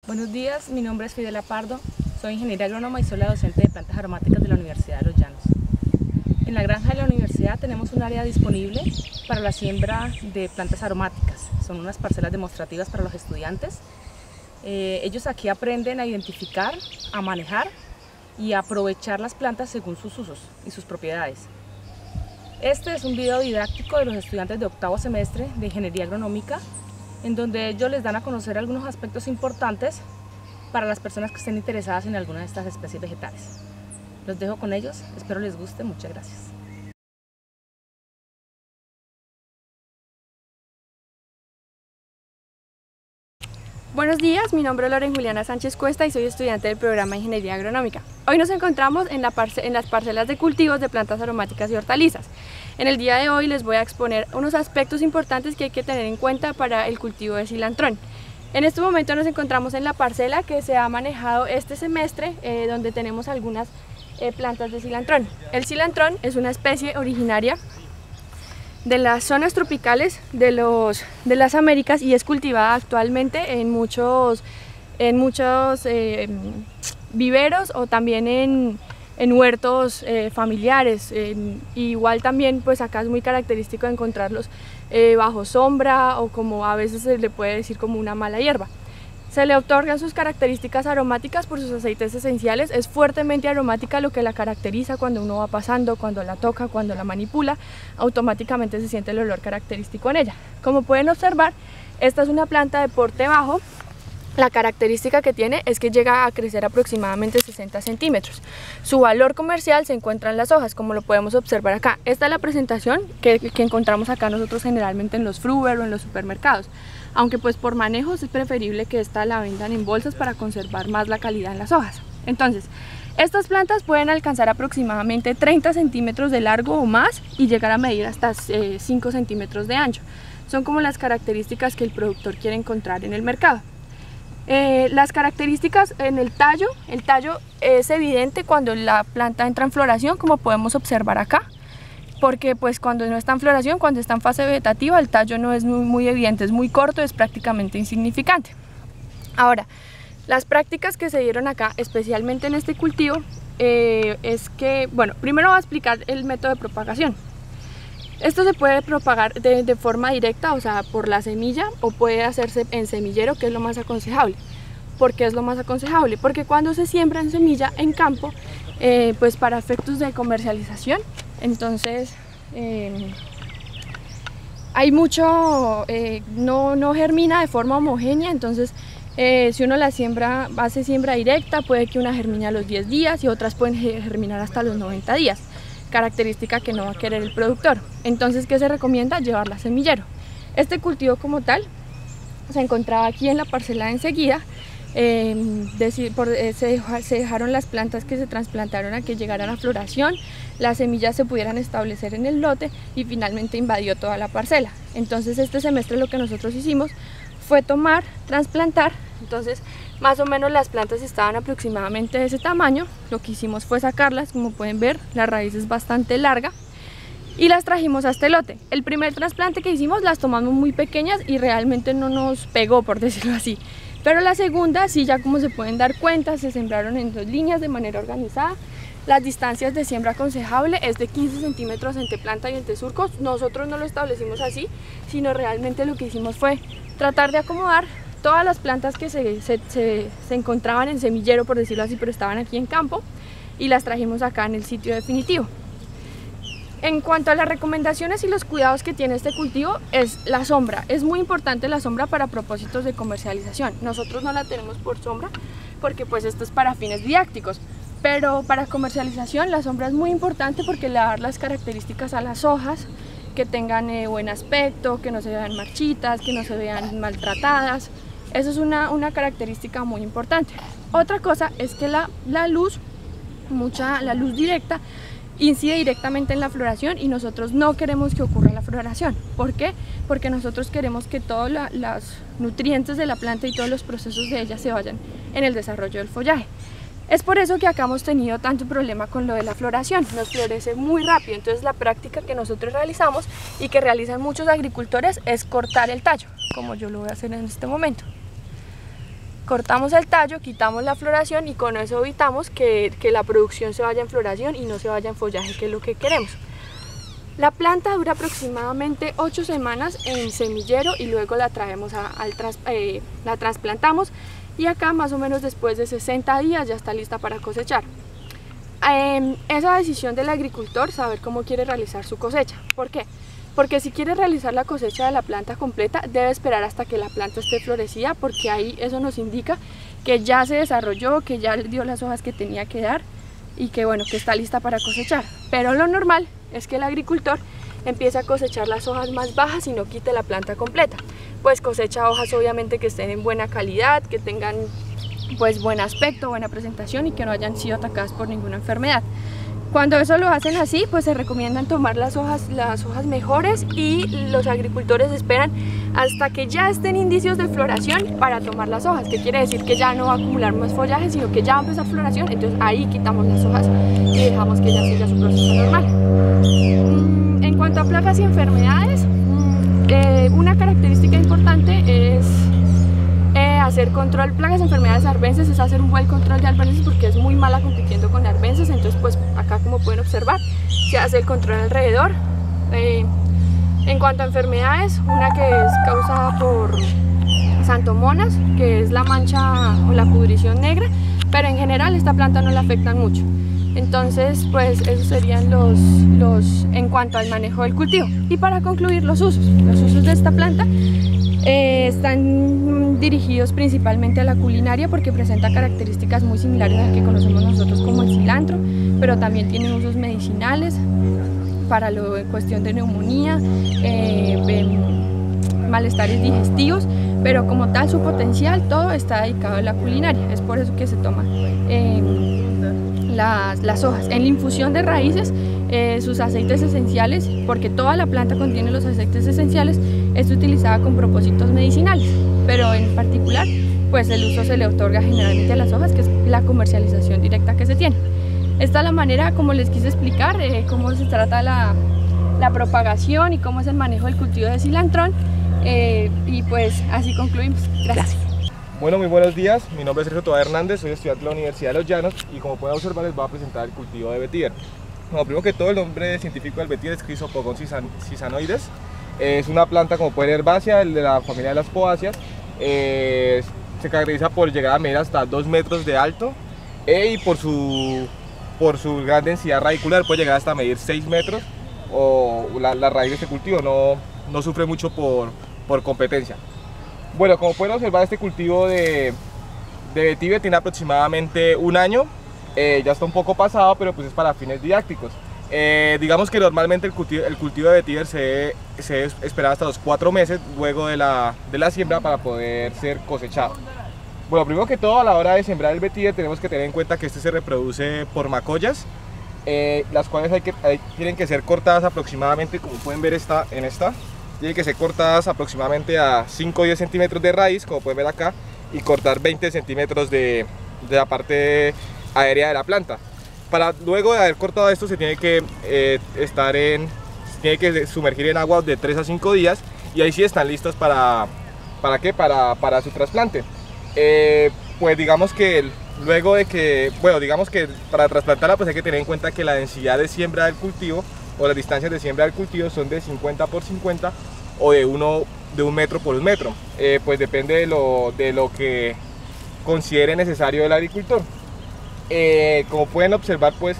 Buenos días, mi nombre es Fidela Pardo, soy ingeniera agrónoma y soy la docente de plantas aromáticas de la Universidad de Los Llanos. En la granja de la universidad tenemos un área disponible para la siembra de plantas aromáticas. Son unas parcelas demostrativas para los estudiantes. Ellos aquí aprenden a identificar, a manejar y a aprovechar las plantas según sus usos y sus propiedades. Este es un video didáctico de los estudiantes de octavo semestre de ingeniería agronómica, en donde ellos les dan a conocer algunos aspectos importantes para las personas que estén interesadas en alguna de estas especies vegetales. Los dejo con ellos, espero les guste, muchas gracias. Buenos días, mi nombre es Loren Juliana Sánchez Cuesta y soy estudiante del programa de Ingeniería Agronómica. Hoy nos encontramos en las parcelas de cultivos de plantas aromáticas y hortalizas. En el día de hoy les voy a exponer unos aspectos importantes que hay que tener en cuenta para el cultivo de cilantrón. En este momento nos encontramos en la parcela que se ha manejado este semestre, donde tenemos algunas plantas de cilantrón. El cilantrón es una especie originaria de las zonas tropicales de las Américas y es cultivada actualmente en muchos viveros o también en huertos familiares. Igual también pues acá es muy característico encontrarlos bajo sombra o como a veces se le puede decir como una mala hierba. Se le otorgan sus características aromáticas por sus aceites esenciales. Es fuertemente aromática, lo que la caracteriza cuando uno va pasando, cuando la toca, cuando la manipula, automáticamente se siente el olor característico en ella. Como pueden observar, esta es una planta de porte bajo. La característica que tiene es que llega a crecer aproximadamente 60 centímetros. Su valor comercial se encuentra en las hojas, como lo podemos observar acá. Esta es la presentación que encontramos acá nosotros generalmente en los Fruver o en los supermercados. Aunque pues por manejos es preferible que esta la vendan en bolsas para conservar más la calidad en las hojas. Entonces, estas plantas pueden alcanzar aproximadamente 30 centímetros de largo o más y llegar a medir hasta 5 centímetros de ancho. Son como las características que el productor quiere encontrar en el mercado. Las características en el tallo es evidente cuando la planta entra en floración, como podemos observar acá, porque pues cuando no está en floración, cuando está en fase vegetativa, el tallo no es muy evidente, es muy corto, es prácticamente insignificante. Ahora, las prácticas que se dieron acá, especialmente en este cultivo, es que, bueno, primero voy a explicar el método de propagación. Esto se puede propagar de forma directa, o sea, por la semilla, o puede hacerse en semillero, que es lo más aconsejable. ¿Por qué es lo más aconsejable? Porque cuando se siembra en semilla en campo, pues para efectos de comercialización, entonces hay mucho, no germina de forma homogénea, entonces si uno la siembra, hace siembra directa, puede que una germine a los 10 días y otras pueden germinar hasta los 90 días. Característica que no va a querer el productor. Entonces, ¿qué se recomienda? Llevarla a semillero. Este cultivo como tal se encontraba aquí en la parcela enseguida. Se dejaron las plantas que se trasplantaron a que llegaran a floración, las semillas se pudieran establecer en el lote y finalmente invadió toda la parcela. Entonces este semestre lo que nosotros hicimos fue tomar, trasplantar. Entonces más o menos las plantas estaban aproximadamente de ese tamaño. Lo que hicimos fue sacarlas, como pueden ver, la raíz es bastante larga y las trajimos a este lote. El primer trasplante que hicimos las tomamos muy pequeñas y realmente no nos pegó, por decirlo así. Pero la segunda, sí, ya como se pueden dar cuenta, se sembraron en 2 líneas de manera organizada. Las distancias de siembra aconsejable es de 15 centímetros entre planta y entre surcos. Nosotros no lo establecimos así, sino realmente lo que hicimos fue tratar de acomodar todas las plantas que se encontraban en semillero, por decirlo así, pero estaban aquí en campo, y las trajimos acá en el sitio definitivo. En cuanto a las recomendaciones y los cuidados que tiene este cultivo, es la sombra. Es muy importante la sombra para propósitos de comercialización. Nosotros no la tenemos por sombra porque pues esto es para fines didácticos, pero para comercialización la sombra es muy importante porque le da las características a las hojas, que tengan buen aspecto, que no se vean marchitas, que no se vean maltratadas. Eso es una característica muy importante. Otra cosa es que la luz directa incide directamente en la floración y nosotros no queremos que ocurra la floración. ¿Por qué? Porque nosotros queremos que todos los nutrientes de la planta y todos los procesos de ella se vayan en el desarrollo del follaje. Es por eso que acá hemos tenido tanto problema con lo de la floración, nos florece muy rápido. Entonces la práctica que nosotros realizamos y que realizan muchos agricultores es cortar el tallo, como yo lo voy a hacer en este momento. cortamos el tallo, quitamos la floración y con eso evitamos que la producción se vaya en floración y no se vaya en follaje, que es lo que queremos. La planta dura aproximadamente 8 semanas en semillero y luego la traemos la trasplantamos, y acá más o menos después de 60 días ya está lista para cosechar. Esa decisión del agricultor, saber cómo quiere realizar su cosecha. ¿Por qué? Porque si quiere realizar la cosecha de la planta completa, debe esperar hasta que la planta esté florecida, porque ahí eso nos indica que ya se desarrolló, que ya dio las hojas que tenía que dar y que bueno, que está lista para cosechar. Pero lo normal es que el agricultor empiece a cosechar las hojas más bajas y no quite la planta completa. Pues cosecha hojas obviamente que estén en buena calidad, que tengan pues buen aspecto, buena presentación y que no hayan sido atacadas por ninguna enfermedad. Cuando eso lo hacen así, pues se recomiendan tomar las hojas mejores, y los agricultores esperan hasta que ya estén indicios de floración para tomar las hojas, que quiere decir que ya no va a acumular más follaje, sino que ya va a empezar floración. Entonces ahí quitamos las hojas y dejamos que ella siga su proceso normal. En cuanto a plagas y enfermedades, una característica importante es hacer control. Plagas y enfermedades arbences es hacer un buen control de arbences, porque es muy mala compitiendo con arbences. Entonces pues acá, como pueden observar, se hace el control alrededor. En cuanto a enfermedades, una que es causada por santomonas, que es la mancha o la pudrición negra, pero en general esta planta no la afectan mucho. Entonces pues esos serían los en cuanto al manejo del cultivo. Y para concluir, los usos de esta planta están dirigidos principalmente a la culinaria, porque presenta características muy similares a las que conocemos nosotros como el cilantro, pero también tiene usos medicinales para en cuestión de neumonía, malestares digestivos, pero como tal su potencial todo está dedicado a la culinaria. Es por eso que se toman las hojas. En la infusión de raíces, sus aceites esenciales, porque toda la planta contiene los aceites esenciales, es utilizada con propósitos medicinales, pero en particular pues el uso se le otorga generalmente a las hojas, que es la comercialización directa que se tiene. Esta es la manera como les quise explicar cómo se trata la propagación y cómo es el manejo del cultivo de cilantrón, y pues así concluimos. Gracias. Bueno, muy buenos días, mi nombre es Sergio Toa Hernández, soy estudiante de la Universidad de Los Llanos y como pueden observar les voy a presentar el cultivo de vetiver. Bueno, primero que todo, el nombre científico del vetiver es Chrysopogon sisanoides. Es una planta, como pueden ver, herbácea, de la familia de las poáceas. Se caracteriza por llegar a medir hasta 2 metros de alto, y por su gran densidad radicular puede llegar hasta medir 6 metros. La raíz de este cultivo no sufre mucho por competencia. Bueno, como pueden observar, este cultivo de vetiver tiene aproximadamente 1 año. Ya está un poco pasado, pero pues es para fines didácticos. Digamos que normalmente el cultivo de vetiver se espera hasta los 4 meses luego de la siembra para poder ser cosechado. Bueno, primero que todo, a la hora de sembrar el vetiver tenemos que tener en cuenta que este se reproduce por macollas, las cuales tienen que ser cortadas aproximadamente, como pueden ver tienen que ser cortadas aproximadamente a 5 o 10 centímetros de raíz, como pueden ver acá, y cortar 20 centímetros de la parte aérea de la planta. Luego de haber cortado esto se tiene que sumergir en agua de 3 a 5 días, y ahí sí están listas para su trasplante. Pues digamos que para trasplantarla pues hay que tener en cuenta que la densidad de siembra del cultivo o las distancias de siembra del cultivo son de 50 por 50 o de 1 metro por 1 metro. Pues depende de lo que considere necesario el agricultor. Como pueden observar, pues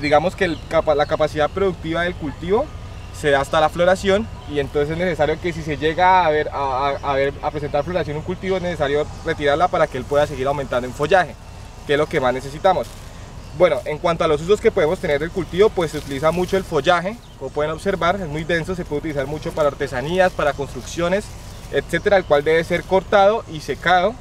digamos que la capacidad productiva del cultivo se da hasta la floración, y entonces es necesario que si se llega a presentar floración en un cultivo, es necesario retirarla para que él pueda seguir aumentando en follaje, que es lo que más necesitamos. Bueno, en cuanto a los usos que podemos tener del cultivo, pues se utiliza mucho el follaje, como pueden observar, es muy denso, se puede utilizar mucho para artesanías, para construcciones, etcétera, el cual debe ser cortado y secado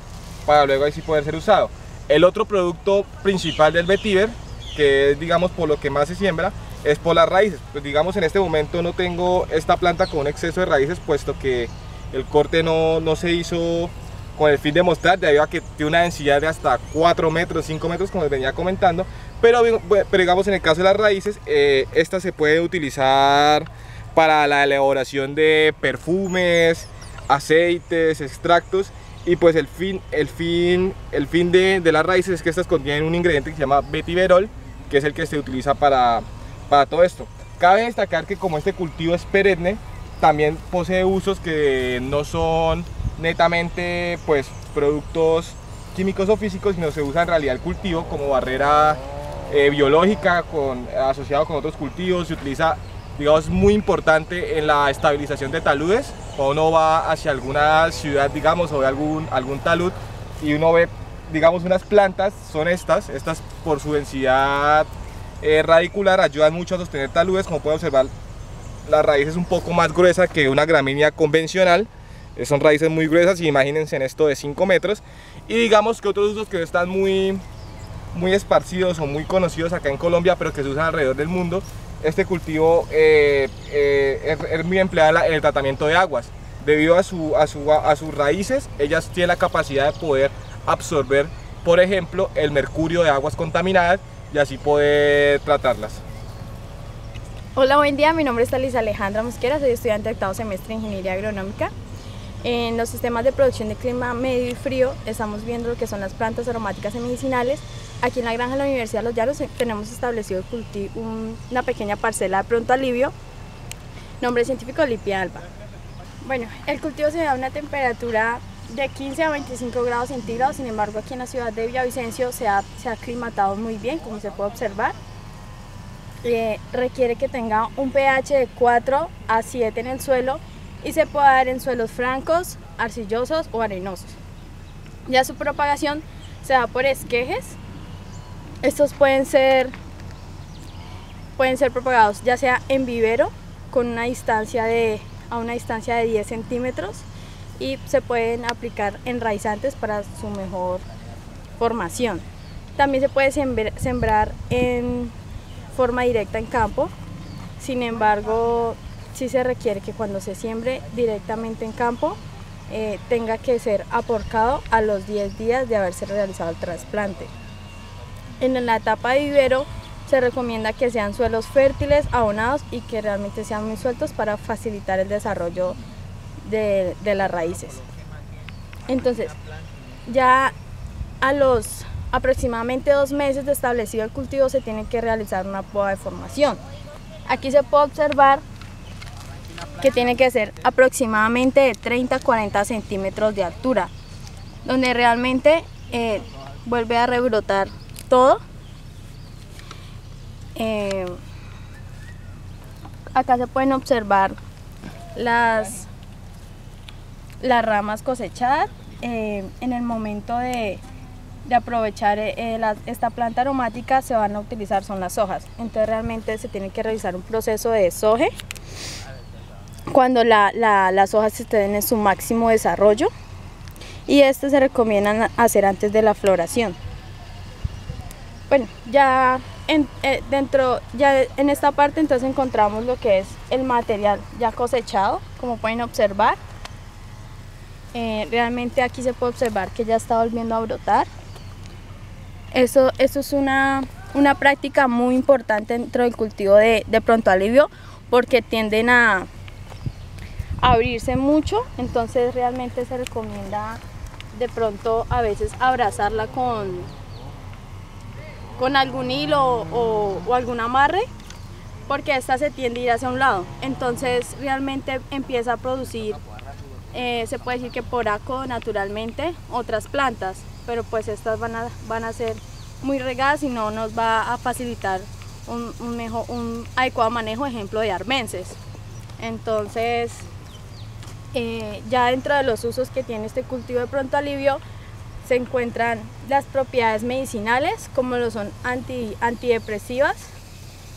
para luego así poder ser usado. El otro producto principal del vetiver, que es digamos por lo que más se siembra, es por las raíces. Pues digamos en este momento no tengo esta planta con un exceso de raíces, puesto que el corte no se hizo con el fin de mostrar, debido a que tiene una densidad de hasta 4 metros, 5 metros, como les venía comentando. Pero digamos en el caso de las raíces, esta se puede utilizar para la elaboración de perfumes, aceites, extractos, Y pues el fin de las raíces es que estas contienen un ingrediente que se llama vetiverol, que es el que se utiliza para todo esto. Cabe destacar que como este cultivo es perenne, también posee usos que no son netamente pues productos químicos o físicos, sino se usa en realidad el cultivo como barrera biológica asociado con otros cultivos. Se utiliza, digamos, muy importante en la estabilización de taludes. Cuando uno va hacia alguna ciudad, digamos, o ve algún talud y uno ve, digamos, unas plantas, son estas por su densidad radicular ayudan mucho a sostener taludes. Como pueden observar, la raíz es un poco más gruesa que una gramínea convencional, son raíces muy gruesas, y imagínense en esto de 5 metros. Y digamos que otros usos que están muy esparcidos o muy conocidos acá en Colombia, pero que se usan alrededor del mundo. Este cultivo es muy empleado en el tratamiento de aguas. Debido a sus raíces, ellas tienen la capacidad de poder absorber, por ejemplo, el mercurio de aguas contaminadas y así poder tratarlas. Hola, buen día, mi nombre es Talisa Alejandra Mosquera, soy estudiante de 8º semestre de Ingeniería Agronómica. En los sistemas de producción de clima medio y frío estamos viendo lo que son las plantas aromáticas y medicinales. Aquí en la granja de la Universidad de Los Llanos tenemos establecido una pequeña parcela de pronto alivio, nombre científico Lipia alba. Bueno, el cultivo se da a una temperatura de 15 a 25 grados centígrados, sin embargo aquí en la ciudad de Villavicencio se ha aclimatado muy bien, como se puede observar. Requiere que tenga un pH de 4 a 7 en el suelo y se puede dar en suelos francos, arcillosos o arenosos. Ya su propagación se da por esquejes. Estos pueden ser propagados ya sea en vivero con a una distancia de 10 centímetros, y se pueden aplicar enraizantes para su mejor formación. También se puede sembrar en forma directa en campo. Sin embargo, sí se requiere que cuando se siembre directamente en campo tenga que ser aporcado a los 10 días de haberse realizado el trasplante. En la etapa de vivero se recomienda que sean suelos fértiles, abonados y que realmente sean muy sueltos para facilitar el desarrollo de las raíces. Entonces, ya a los aproximadamente 2 meses de establecido el cultivo se tiene que realizar una poda de formación. Aquí se puede observar que tiene que ser aproximadamente de 30 a 40 centímetros de altura, donde realmente vuelve a rebrotar todo. Acá se pueden observar las ramas cosechadas. En el momento de aprovechar esta planta aromática se van a utilizar son las hojas. Entonces realmente se tiene que realizar un proceso de desoje cuando las hojas estén en su máximo desarrollo, y esto se recomiendan hacer antes de la floración. Bueno, ya en esta parte entonces encontramos lo que es el material ya cosechado, como pueden observar. Realmente aquí se puede observar que ya está volviendo a brotar. Eso es una práctica muy importante dentro del cultivo de pronto alivio, porque tienden a abrirse mucho. Entonces realmente se recomienda de pronto a veces abrazarla con algún hilo o algún amarre, porque esta se tiende a ir hacia un lado. Entonces realmente empieza a producir, se puede decir que poraco naturalmente, otras plantas, pero pues estas van a ser muy regadas y no nos va a facilitar un adecuado manejo, ejemplo de armenses. Entonces ya dentro de los usos que tiene este cultivo de pronto alivio se encuentran las propiedades medicinales, como lo son antidepresivas,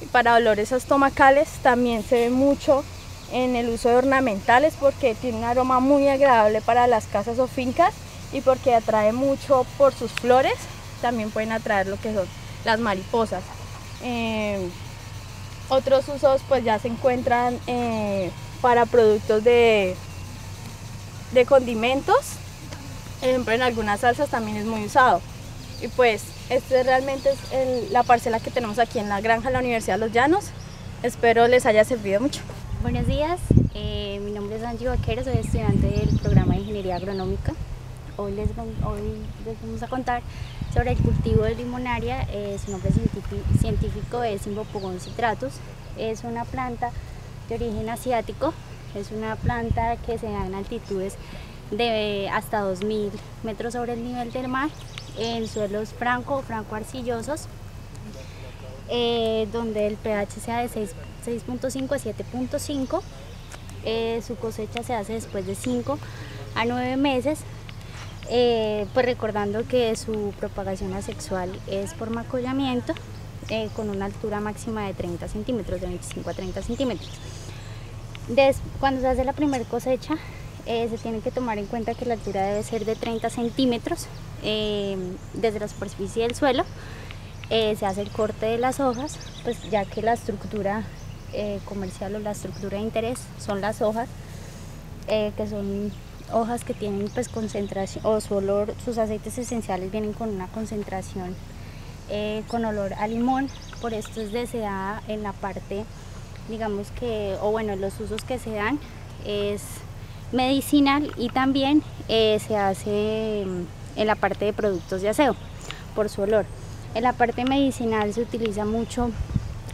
y para dolores estomacales. También se ve mucho en el uso de ornamentales, porque tiene un aroma muy agradable para las casas o fincas y porque atrae mucho por sus flores. También pueden atraer lo que son las mariposas. Otros usos pues ya se encuentran para productos de condimentos. Ejemplo, en algunas salsas también es muy usado. Y pues este realmente es la parcela que tenemos aquí en la granja de la Universidad de Los Llanos. Espero les haya servido mucho. Buenos días, mi nombre es Angie Vaquero, soy estudiante del programa de Ingeniería Agronómica. hoy les vamos a contar sobre el cultivo de limonaria. Su nombre científico es Symbopogon citratus. Es una planta de origen asiático, es una planta que se da en altitudes de hasta 2000 metros sobre el nivel del mar, en suelos franco arcillosos, donde el pH sea de 6.5 a 7.5. Su cosecha se hace después de 5 a 9 meses, pues recordando que su propagación asexual es por macollamiento, con una altura máxima de 30 centímetros, de 25 a 30 centímetros. Cuando se hace la primera cosecha, se tiene que tomar en cuenta que la altura debe ser de 30 centímetros desde la superficie del suelo. Se hace el corte de las hojas, pues ya que la estructura comercial o la estructura de interés son las hojas, que son hojas que tienen pues concentración, o su olor, sus aceites esenciales vienen con una concentración con olor a limón. Por esto es deseada en la parte, digamos que, o bueno, los usos que se dan es medicinal, y también se hace en la parte de productos de aseo por su olor. En la parte medicinal se utiliza mucho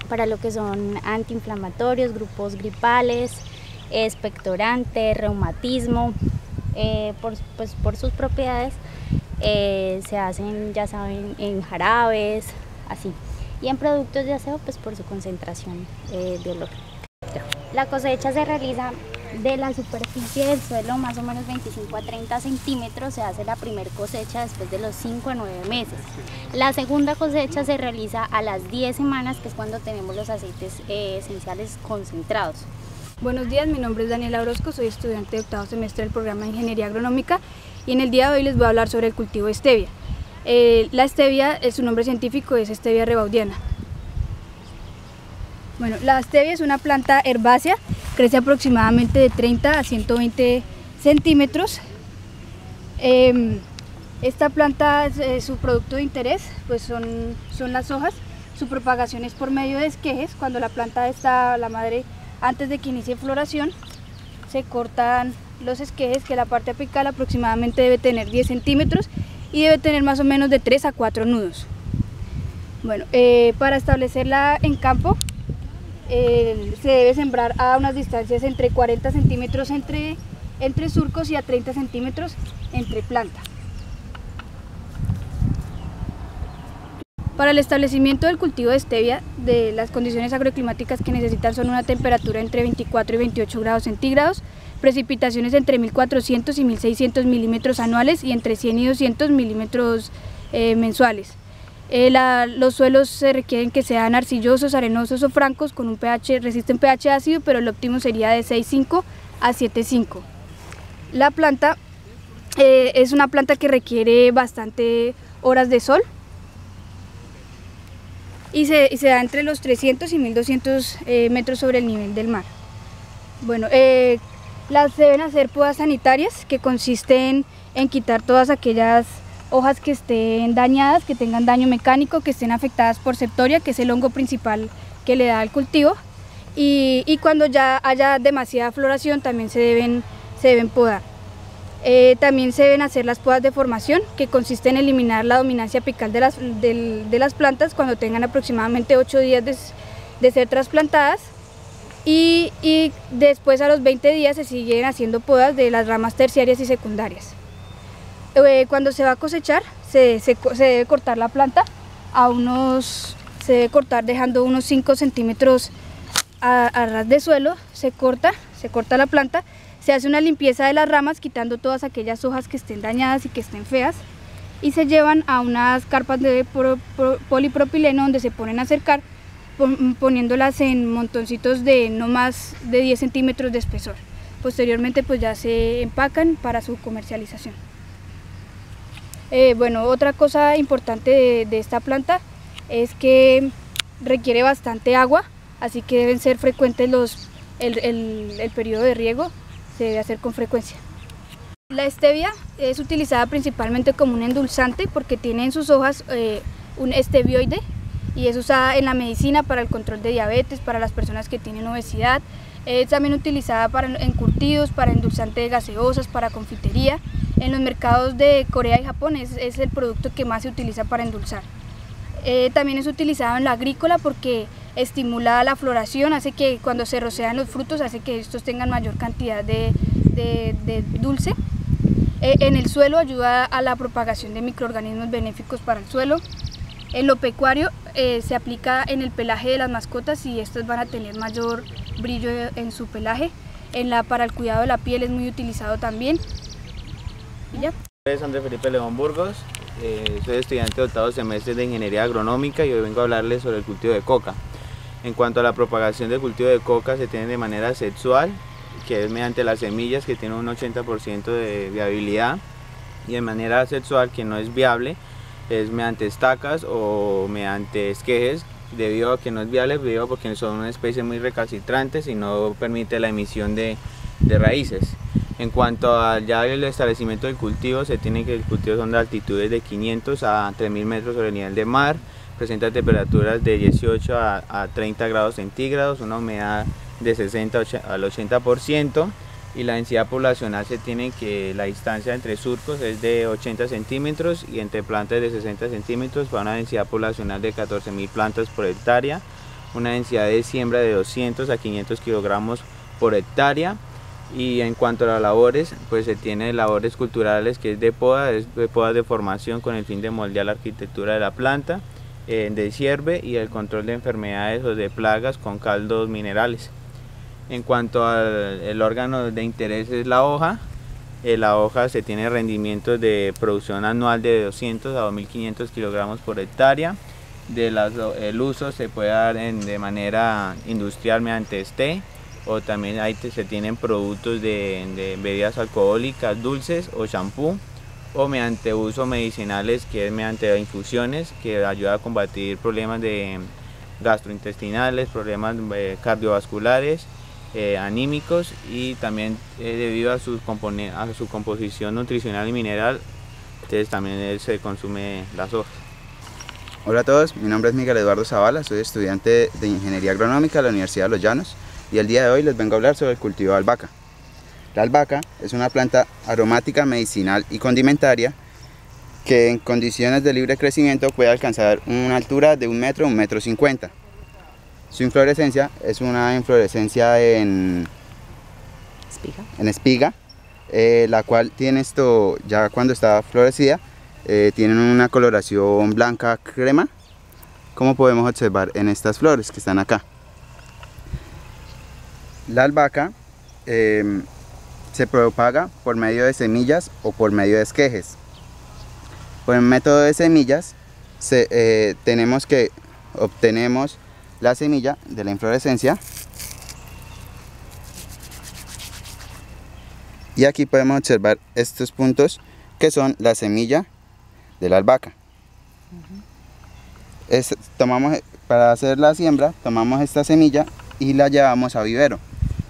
para lo que son antiinflamatorios, grupos gripales, expectorante, reumatismo. Por sus propiedades se hacen, ya saben, en jarabes, así. Y en productos de aseo, pues por su concentración de olor. La cosecha se realiza de la superficie del suelo, más o menos 25 a 30 centímetros. Se hace la primera cosecha después de los 5 a 9 meses. La segunda cosecha se realiza a las 10 semanas, que es cuando tenemos los aceites esenciales concentrados. Buenos días, mi nombre es Daniela Orozco, soy estudiante de octavo semestre del programa de Ingeniería Agronómica, y en el día de hoy les voy a hablar sobre el cultivo de stevia. La stevia, su nombre científico es Stevia rebaudiana. Bueno, la stevia es una planta herbácea, crece aproximadamente de 30 a 120 centímetros. Esta planta, su producto de interés pues son las hojas. Su propagación es por medio de esquejes. Cuando la planta está, la madre, antes de que inicie floración, se cortan los esquejes, que la parte apical aproximadamente debe tener 10 centímetros y debe tener más o menos de 3 a 4 nudos. Bueno, para establecerla en campo, se debe sembrar a unas distancias entre 40 centímetros entre surcos y a 30 centímetros entre planta. Para el establecimiento del cultivo de stevia, las condiciones agroclimáticas que necesitan son una temperatura entre 24 y 28 grados centígrados, precipitaciones entre 1400 y 1600 milímetros anuales y entre 100 y 200 milímetros mensuales. Los suelos se requieren que sean arcillosos, arenosos o francos, con un pH, resisten pH ácido, pero el óptimo sería de 6,5 a 7,5. La planta es una planta que requiere bastante horas de sol, y se da entre los 300 y 1200 metros sobre el nivel del mar. Bueno, las deben hacer podas sanitarias, que consisten en quitar todas aquellas hojas que estén dañadas, que tengan daño mecánico, que estén afectadas por septoria, que es el hongo principal que le da al cultivo, y cuando ya haya demasiada floración también se deben podar. También se deben hacer las podas de formación, que consiste en eliminar la dominancia apical de las plantas cuando tengan aproximadamente 8 días de ser trasplantadas, y después a los 20 días se siguen haciendo podas de las ramas terciarias y secundarias. Cuando se va a cosechar se debe cortar la planta se debe cortar dejando unos 5 centímetros a ras de suelo. Se corta la planta. Se hace una limpieza de las ramas, quitando todas aquellas hojas que estén dañadas y que estén feas, y se llevan a unas carpas de polipropileno, donde se ponen a cercar, poniéndolas en montoncitos de no más de 10 centímetros de espesor. Posteriormente pues ya se empacan para su comercialización. Bueno, otra cosa importante de esta planta es que requiere bastante agua, así que deben ser frecuentes el periodo de riego. Se debe hacer con frecuencia. La stevia es utilizada principalmente como un endulzante, porque tiene en sus hojas un stevioide, y es usada en la medicina para el control de diabetes, para las personas que tienen obesidad. Es también utilizada para encurtidos, para endulzante de gaseosas, para confitería, En los mercados de Corea y Japón es el producto que más se utiliza para endulzar. También es utilizado en la agrícola porque estimula la floración, hace que cuando se rocean los frutos, hace que estos tengan mayor cantidad de dulce. En el suelo ayuda a la propagación de microorganismos benéficos para el suelo. En lo pecuario se aplica en el pelaje de las mascotas y estos van a tener mayor brillo en su pelaje. Para el cuidado de la piel es muy utilizado también. ¿Y ya? Soy Andrés Felipe León Burgos, soy estudiante de octavo semestre de Ingeniería Agronómica y hoy vengo a hablarles sobre el cultivo de coca. En cuanto a la propagación del cultivo de coca, se tiene de manera sexual, que es mediante las semillas, que tienen un 80% de viabilidad, y de manera sexual, que no es viable, es mediante estacas o mediante esquejes, debido a que no es viable, debido porque son una especie muy recalcitrantes y no permite la emisión de raíces. En cuanto al establecimiento del cultivo, se tiene que el cultivo son de altitudes de 500 a 3000 metros sobre el nivel del mar, presenta temperaturas de 18 a 30 grados centígrados, una humedad de 60 al 80%, y la densidad poblacional se tiene que la distancia entre surcos es de 80 centímetros y entre plantas de 60 centímetros para una densidad poblacional de 14.000 plantas por hectárea, una densidad de siembra de 200 a 500 kilogramos por hectárea. Y en cuanto a las labores, pues se tiene labores culturales, que es de poda de formación con el fin de moldear la arquitectura de la planta, de cierve y el control de enfermedades o de plagas con caldos minerales. En cuanto al órgano de interés es la hoja. La hoja se tiene rendimientos de producción anual de 200 a 2500 kilogramos por hectárea. El uso se puede dar de manera industrial mediante té, o también se tienen productos de bebidas alcohólicas, dulces o champú, o mediante usos medicinales, que es mediante infusiones, que ayuda a combatir problemas de gastrointestinales, problemas cardiovasculares, anímicos, y también debido a su composición nutricional y mineral, entonces también se consume las hojas. Hola a todos, mi nombre es Miguel Eduardo Zavala, soy estudiante de Ingeniería Agronómica de la Universidad de Los Llanos, y el día de hoy les vengo a hablar sobre el cultivo de albahaca. La albahaca es una planta aromática, medicinal y condimentaria que en condiciones de libre crecimiento puede alcanzar una altura de 1 metro, 1,50 m. Su inflorescencia es una inflorescencia en espiga, la cual tiene ya cuando está florecida, tienen una coloración blanca crema, como podemos observar en estas flores que están acá. La albahaca se propaga por medio de semillas o por medio de esquejes. Por el método de semillas obtenemos la semilla de la inflorescencia, y aquí podemos observar estos puntos que son la semilla de la albahaca. Para hacer la siembra tomamos esta semilla y la llevamos a vivero.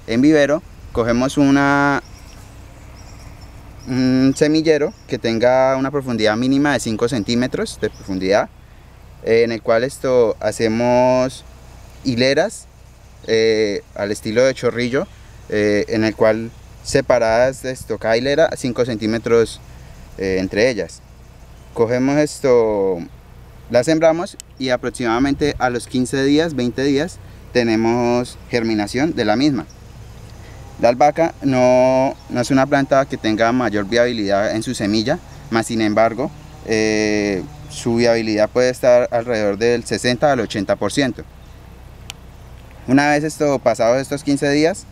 En vivero cogemos un semillero que tenga una profundidad mínima de 5 centímetros de profundidad, en el cual hacemos hileras al estilo de chorrillo, en el cual separadas cada hilera 5 centímetros entre ellas. Cogemos la sembramos y aproximadamente a los 15 días, 20 días tenemos germinación de la misma. La albahaca no es una planta que tenga mayor viabilidad en su semilla, más sin embargo su viabilidad puede estar alrededor del 60 al 80%. Una vez pasados estos 15 días,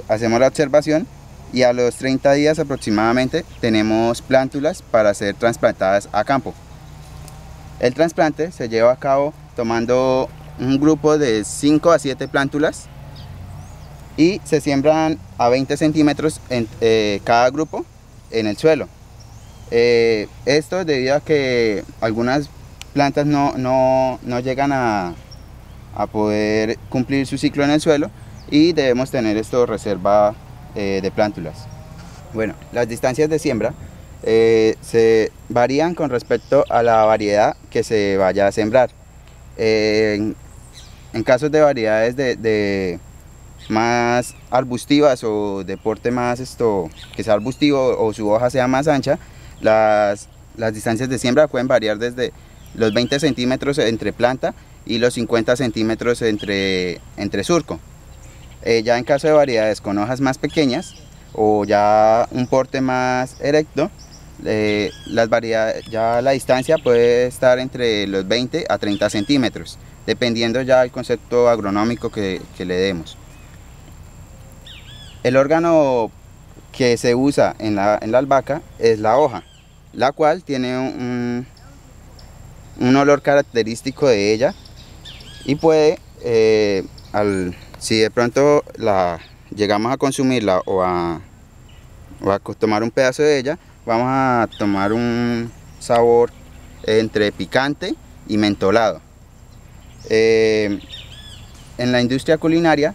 hacemos la observación y a los 30 días aproximadamente tenemos plántulas para ser trasplantadas a campo. El trasplante se lleva a cabo tomando un grupo de 5 a 7 plántulas y se siembran a 20 centímetros en cada grupo en el suelo. Esto debido a que algunas plantas no llegan a poder cumplir su ciclo en el suelo, y debemos tener reserva de plántulas. Bueno, las distancias de siembra se varían con respecto a la variedad que se vaya a sembrar. En casos de variedades más arbustivas o de porte más que sea arbustivo o su hoja sea más ancha, las distancias de siembra pueden variar desde los 20 centímetros entre planta y los 50 centímetros entre surco. Ya en caso de variedades con hojas más pequeñas o ya un porte más erecto, ya la distancia puede estar entre los 20 a 30 centímetros, dependiendo ya del concepto agronómico que le demos. El órgano que se usa en la albahaca es la hoja, la cual tiene un olor característico de ella y puede, si de pronto llegamos a consumirla o a tomar un pedazo de ella, vamos a tomar un sabor entre picante y mentolado. En la industria culinaria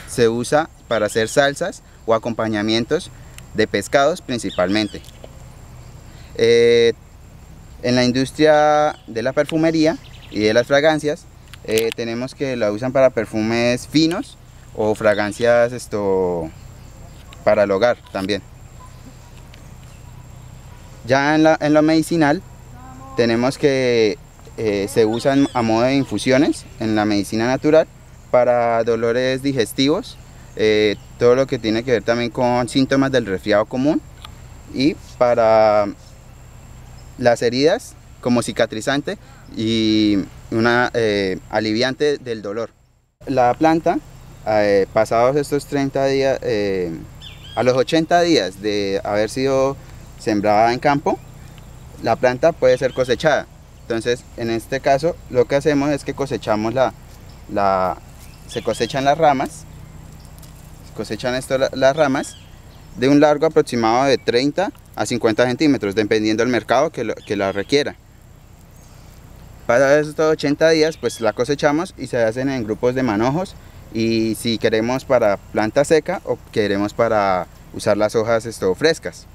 se usa para hacer salsas o acompañamientos de pescados principalmente. En la industria de la perfumería y de las fragancias tenemos que la usan para perfumes finos o fragancias para el hogar también. Ya en lo medicinal tenemos que se usan a modo de infusiones en la medicina natural para dolores digestivos, todo lo que tiene que ver también con síntomas del resfriado común y para las heridas como cicatrizante y una aliviante del dolor. La planta, pasados estos 30 días, a los 80 días de haber sido sembrada en campo, la planta puede ser cosechada. Entonces, en este caso, lo que hacemos es que cosechamos se cosechan las ramas, las ramas de un largo aproximado de 30 a 50 centímetros, dependiendo del mercado que la requiera. Para estos 80 días, pues la cosechamos y se hacen en grupos de manojos, y si queremos para planta seca o queremos para usar las hojas frescas.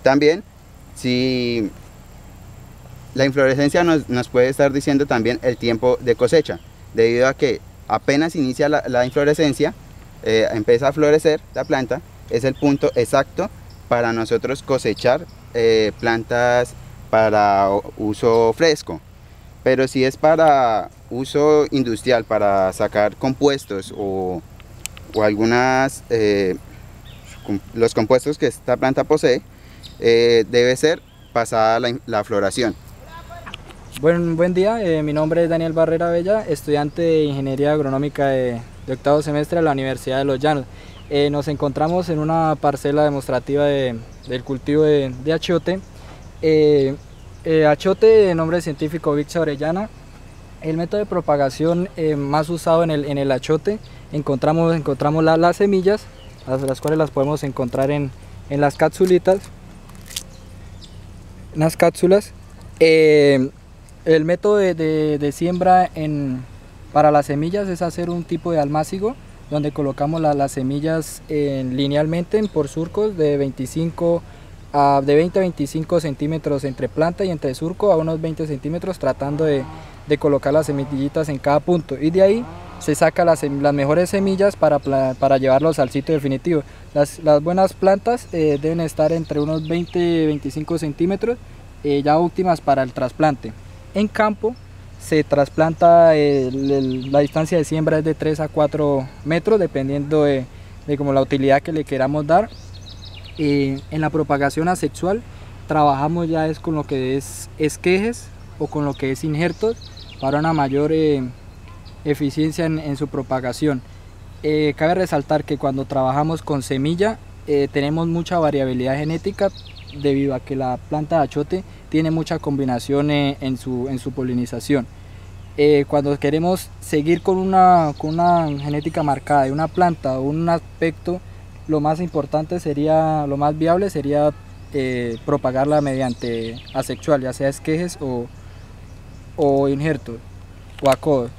También, si la inflorescencia nos puede estar diciendo también el tiempo de cosecha, debido a que apenas inicia la inflorescencia, empieza a florecer la planta, es el punto exacto para nosotros cosechar plantas para uso fresco. Pero si es para uso industrial, para sacar compuestos o algunas, los compuestos que esta planta posee, debe ser pasada la floración. Buen día, mi nombre es Daniel Barrera Bella, estudiante de Ingeniería Agronómica de octavo semestre de la Universidad de Los Llanos. Nos encontramos en una parcela demostrativa del cultivo de achiote. Achiote, de nombre científico Vixa orellana. El método de propagación más usado en el achiote, encontramos las semillas, las cuales las podemos encontrar en las cápsulas. El método de siembra para las semillas es hacer un tipo de almácigo, donde colocamos las semillas linealmente por surcos de 20 a 25 centímetros entre planta y entre surco a unos 20 centímetros, tratando de colocar las semillitas en cada punto, y de ahí se saca las mejores semillas para llevarlos al sitio definitivo. Las buenas plantas deben estar entre unos 20-25 centímetros, ya óptimas para el trasplante. En campo se trasplanta, la distancia de siembra es de 3 a 4 metros, dependiendo de como la utilidad que le queramos dar. En la propagación asexual trabajamos ya es con lo que es esquejes o con lo que es injertos para una mayor eficiencia en su propagación. Cabe resaltar que cuando trabajamos con semilla tenemos mucha variabilidad genética, debido a que la planta de achiote tiene mucha combinación en su polinización. Cuando queremos seguir con una genética marcada de una planta o un aspecto, lo más importante sería, lo más viable sería propagarla mediante asexual, ya sea esquejes o injertos o acodos.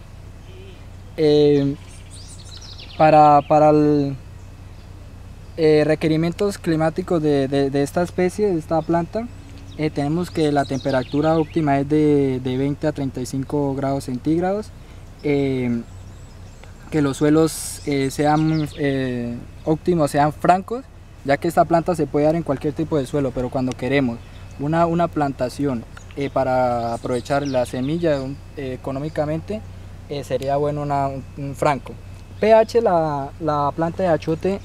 Para requerimientos climáticos de esta especie, de esta planta, tenemos que la temperatura óptima es de 20 a 35 grados centígrados, que que los suelos sean óptimos, sean francos, ya que esta planta se puede dar en cualquier tipo de suelo, pero cuando queremos una plantación para aprovechar la semilla económicamente, sería bueno un franco. pH, la planta de achote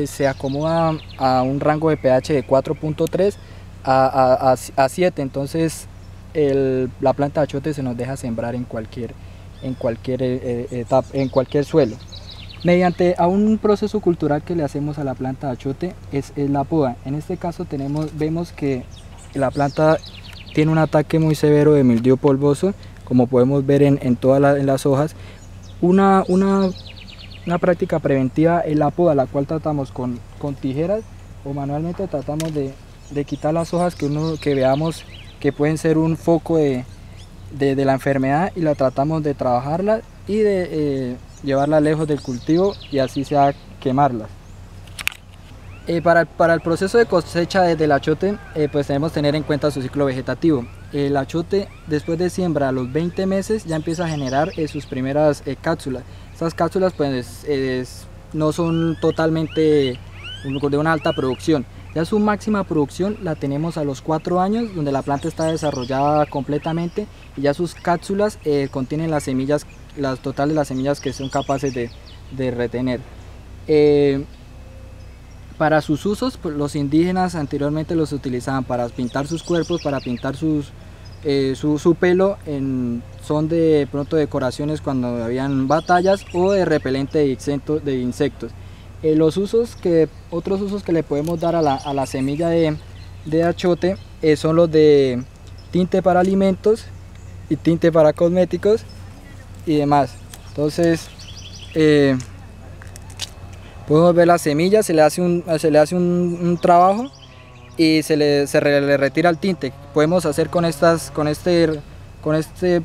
se acomoda a un rango de pH de 4.3 a 7, entonces la planta de achote se nos deja sembrar en cualquier etapa, en cualquier suelo. Mediante a un proceso cultural que le hacemos a la planta de achote es la poda. En este caso vemos que la planta tiene un ataque muy severo de mildiou polvoso, como podemos ver en todas las hojas. Una práctica preventiva es la poda, la cual tratamos con tijeras o manualmente tratamos de quitar las hojas que veamos que pueden ser un foco de la enfermedad, y la tratamos de trabajarla y de llevarla lejos del cultivo y así sea quemarlas. Para el proceso de cosecha del achote, pues debemos tener en cuenta su ciclo vegetativo. El achote, después de siembra, a los 20 meses ya empieza a generar sus primeras cápsulas. Estas cápsulas pues no son totalmente de una alta producción. Ya su máxima producción la tenemos a los 4 años, donde la planta está desarrollada completamente y ya sus cápsulas contienen las semillas, las totales las semillas que son capaces de retener. Para sus usos, pues, los indígenas anteriormente los utilizaban para pintar sus cuerpos, para pintar su pelo, son de pronto decoraciones cuando habían batallas, o de repelente de insectos. Otros usos que le podemos dar a la semilla de achote son los de tinte para alimentos y tinte para cosméticos y demás. Entonces podemos ver la semilla, se le hace un trabajo y se le retira el tinte. Podemos hacer con este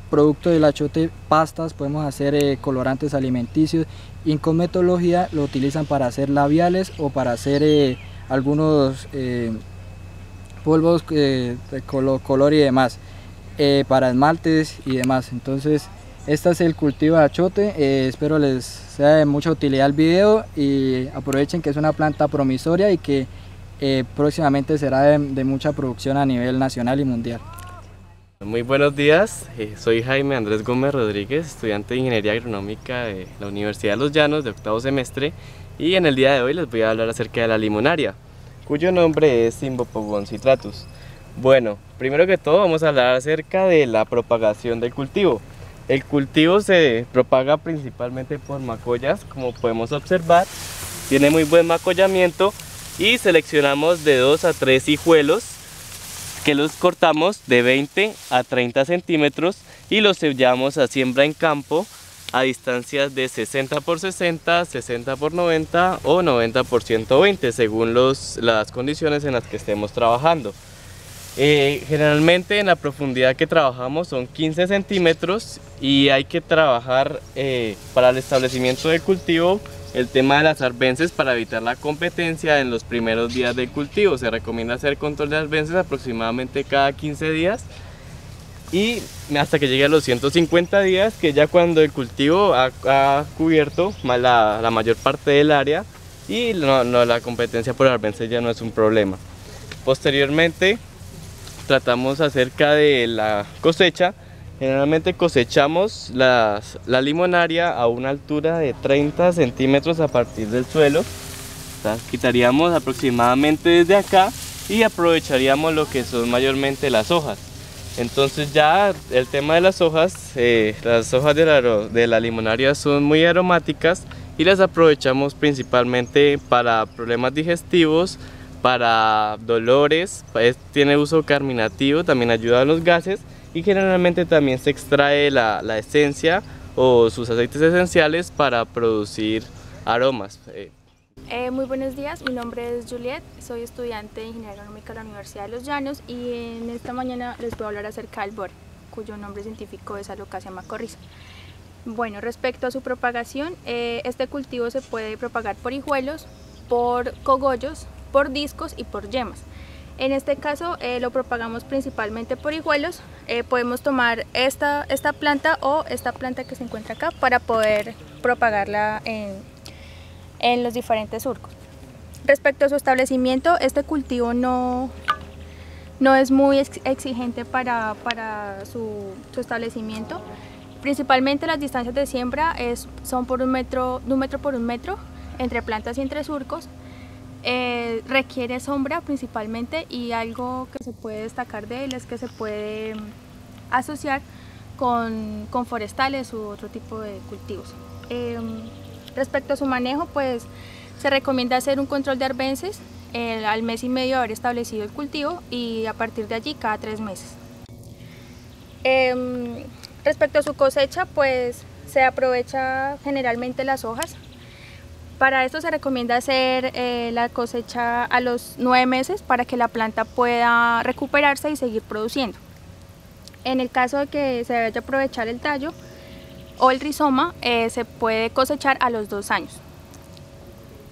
producto del achote pastas, podemos hacer colorantes alimenticios, y en cosmetología lo utilizan para hacer labiales o para hacer algunos polvos de color y demás, para esmaltes y demás. Entonces este es el cultivo de achote. Espero les sea de mucha utilidad el video y aprovechen que es una planta promisoria y que próximamente será de mucha producción a nivel nacional y mundial. Muy buenos días, soy Jaime Andrés Gómez Rodríguez, estudiante de Ingeniería Agronómica de la Universidad de los Llanos de octavo semestre, y en el día de hoy les voy a hablar acerca de la limonaria, cuyo nombre es Cymbopogon citratus. Bueno, primero que todo vamos a hablar acerca de la propagación del cultivo. El cultivo se propaga principalmente por macollas, como podemos observar, tiene muy buen macollamiento, y seleccionamos de 2 a 3 hijuelos que los cortamos de 20 a 30 centímetros y los llevamos a siembra en campo a distancias de 60 por 60, 60 por 90 o 90 por 120 según las condiciones en las que estemos trabajando. Generalmente en la profundidad que trabajamos son 15 centímetros y hay que trabajar para el establecimiento del cultivo el tema de las arbences para evitar la competencia en los primeros días del cultivo. Se recomienda hacer control de arbences aproximadamente cada 15 días y hasta que llegue a los 150 días, que ya cuando el cultivo ha cubierto la mayor parte del área y la competencia por arbences ya no es un problema. Posteriormente tratamos acerca de la cosecha. Generalmente cosechamos la limonaria a una altura de 30 centímetros a partir del suelo. Quitaríamos aproximadamente desde acá y aprovecharíamos lo que son mayormente las hojas. Entonces ya el tema de las hojas de la limonaria son muy aromáticas y las aprovechamos principalmente para problemas digestivos, para dolores, tiene uso carminativo, también ayuda a los gases. Y generalmente también se extrae la esencia o sus aceites esenciales para producir aromas. Muy buenos días, mi nombre es Juliet, soy estudiante de Ingeniería Agronómica de la Universidad de los Llanos y en esta mañana les voy a hablar acerca del bore, cuyo nombre científico es Alocasia mycorrhiza. Bueno, respecto a su propagación, este cultivo se puede propagar por hijuelos, por cogollos, por discos y por yemas. En este caso lo propagamos principalmente por hijuelos. Podemos tomar esta planta o esta planta que se encuentra acá para poder propagarla en los diferentes surcos. Respecto a su establecimiento, este cultivo no es muy exigente para su establecimiento. Principalmente las distancias de siembra son de un metro por un metro entre plantas y entre surcos. Requiere sombra principalmente, y algo que se puede destacar de él es que se puede asociar con forestales u otro tipo de cultivos. Respecto a su manejo, pues se recomienda hacer un control de arbences al mes y medio de haber establecido el cultivo, y a partir de allí cada 3 meses. Respecto a su cosecha, pues se aprovecha generalmente las hojas. Para esto se recomienda hacer la cosecha a los 9 meses para que la planta pueda recuperarse y seguir produciendo. En el caso de que se vaya a aprovechar el tallo o el rizoma, se puede cosechar a los 2 años.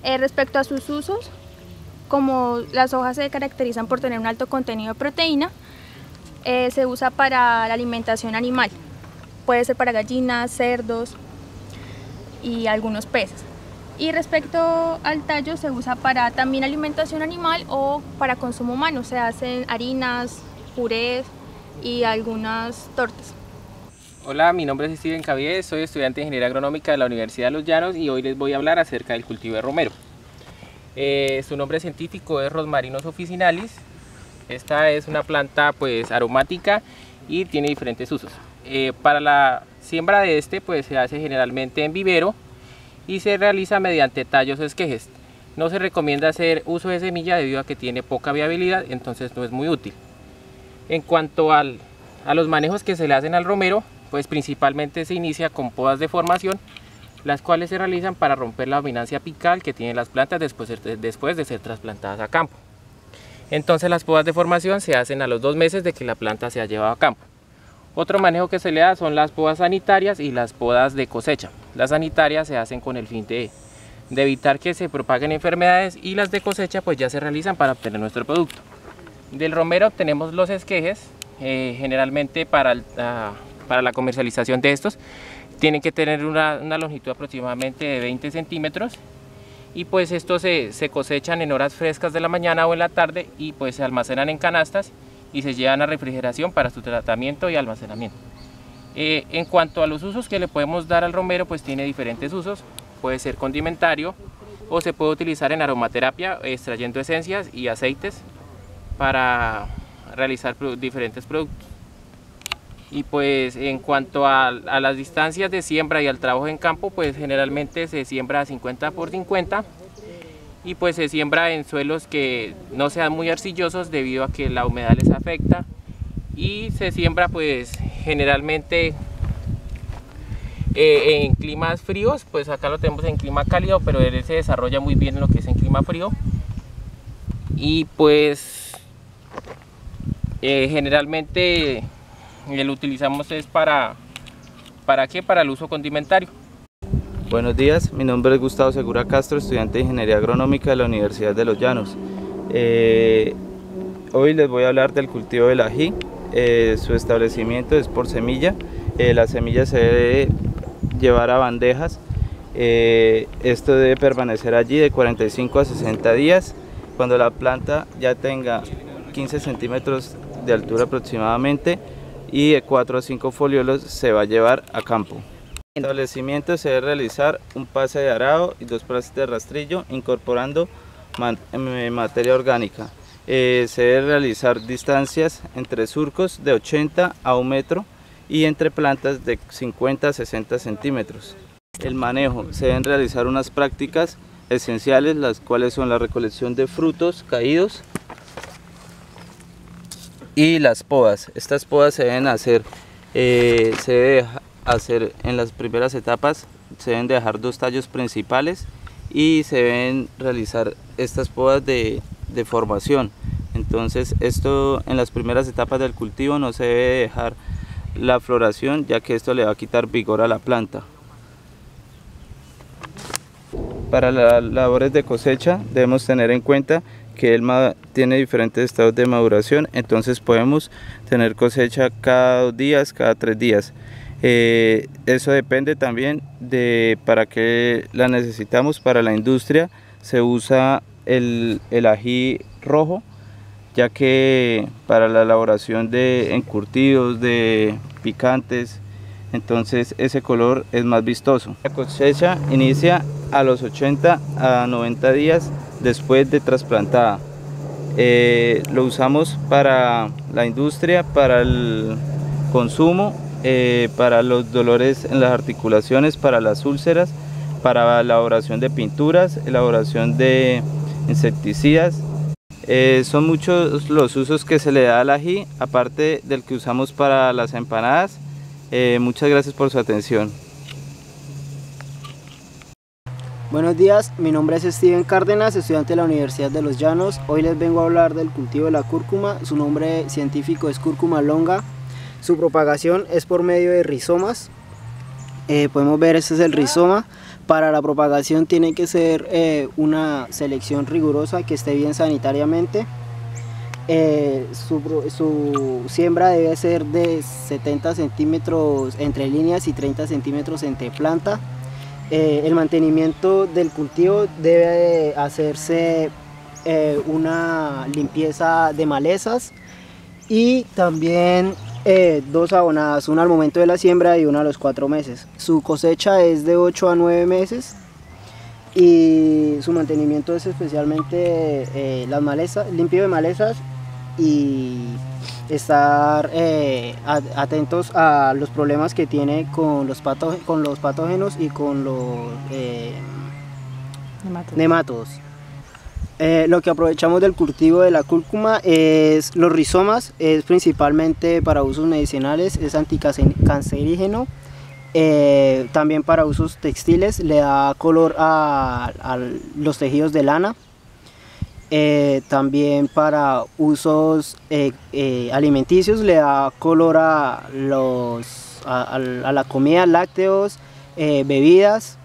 Respecto a sus usos, como las hojas se caracterizan por tener un alto contenido de proteína, se usa para la alimentación animal. Puede ser para gallinas, cerdos y algunos peces. Y respecto al tallo, se usa para también alimentación animal o para consumo humano. Se hacen harinas, purés y algunas tortas. Hola, mi nombre es Steven Cavies, soy estudiante de Ingeniería Agronómica de la Universidad de Los Llanos y hoy les voy a hablar acerca del cultivo de romero. Su nombre científico es Rosmarinus officinalis. Esta es una planta pues aromática y tiene diferentes usos. Para la siembra de pues se hace generalmente en vivero y se realiza mediante tallos o esquejes. No se recomienda hacer uso de semilla debido a que tiene poca viabilidad, entonces no es muy útil. En cuanto a los manejos que se le hacen al romero, pues principalmente se inicia con podas de formación, las cuales se realizan para romper la dominancia apical que tienen las plantas después de ser trasplantadas a campo. Entonces las podas de formación se hacen a los 2 meses de que la planta se ha llevado a campo. Otro manejo que se le da son las podas sanitarias y las podas de cosecha. Las sanitarias se hacen con el fin de evitar que se propaguen enfermedades, y las de cosecha pues ya se realizan para obtener nuestro producto. Del romero obtenemos los esquejes. Generalmente para la comercialización de estos tienen que tener una longitud aproximadamente de 20 centímetros, y pues estos se cosechan en horas frescas de la mañana o en la tarde y pues se almacenan en canastas y se llevan a refrigeración para su tratamiento y almacenamiento. En cuanto a los usos que le podemos dar al romero, pues tiene diferentes usos. Puede ser condimentario o se puede utilizar en aromaterapia, extrayendo esencias y aceites para realizar diferentes productos. Y pues en cuanto a las distancias de siembra y al trabajo en campo, pues generalmente se siembra a 50 por 50 y pues se siembra en suelos que no sean muy arcillosos debido a que la humedad les afecta, y se siembra pues generalmente en climas fríos. Pues acá lo tenemos en clima cálido, pero él se desarrolla muy bien en lo que es en clima frío, y pues generalmente lo utilizamos es para el uso condimentario. Buenos días, mi nombre es Gustavo Segura Castro, estudiante de Ingeniería Agronómica de la Universidad de Los Llanos. Hoy les voy a hablar del cultivo del ají. Su establecimiento es por semilla. La semilla se debe llevar a bandejas. Esto debe permanecer allí de 45 a 60 días. Cuando la planta ya tenga 15 centímetros de altura aproximadamente y de 4 a 5 foliolos, se va a llevar a campo. En el establecimiento se debe realizar un pase de arado y 2 pases de rastrillo incorporando materia orgánica. Se debe realizar distancias entre surcos de 80 a 1 metro y entre plantas de 50 a 60 centímetros. El manejo: se deben realizar unas prácticas esenciales, las cuales son la recolección de frutos caídos y las podas. Estas podas se deben hacer, en las primeras etapas. Se deben dejar 2 tallos principales y se deben realizar estas podas de formación. Entonces esto en las primeras etapas del cultivo no se debe dejar la floración, ya que esto le va a quitar vigor a la planta. Para las labores de cosecha debemos tener en cuenta que tiene diferentes estados de maduración, entonces podemos tener cosecha cada 2 días, cada 3 días. Eso depende también de para qué la necesitamos. Para la industria se usa el ají rojo, ya que para la elaboración de encurtidos, de picantes, entonces ese color es más vistoso. La cosecha inicia a los 80 a 90 días después de trasplantada. Lo usamos para la industria, para el consumo, para los dolores en las articulaciones, para las úlceras, para la elaboración de pinturas, elaboración de insecticidas. Son muchos los usos que se le da al ají, aparte del que usamos para las empanadas. Muchas gracias por su atención. Buenos días, mi nombre es Steven Cárdenas, estudiante de la Universidad de Los Llanos. Hoy les vengo a hablar del cultivo de la cúrcuma. Su nombre científico es Cúrcuma longa. Su propagación es por medio de rizomas. Podemos ver, este es el rizoma. Para la propagación tiene que ser una selección rigurosa que esté bien sanitariamente. Su siembra debe ser de 70 centímetros entre líneas y 30 centímetros entre planta. El mantenimiento del cultivo debe hacerse una limpieza de malezas y también 2 abonadas, una al momento de la siembra y una a los 4 meses. Su cosecha es de 8 a 9 meses y su mantenimiento es especialmente las malezas, limpio de malezas y estar atentos a los problemas que tiene con los patógenos y con los nemátodos. Lo que aprovechamos del cultivo de la cúrcuma es los rizomas, es principalmente para usos medicinales, es anticancerígeno, también para usos textiles, le da color a los tejidos de lana. También para usos alimenticios le da color a la comida, lácteos, bebidas,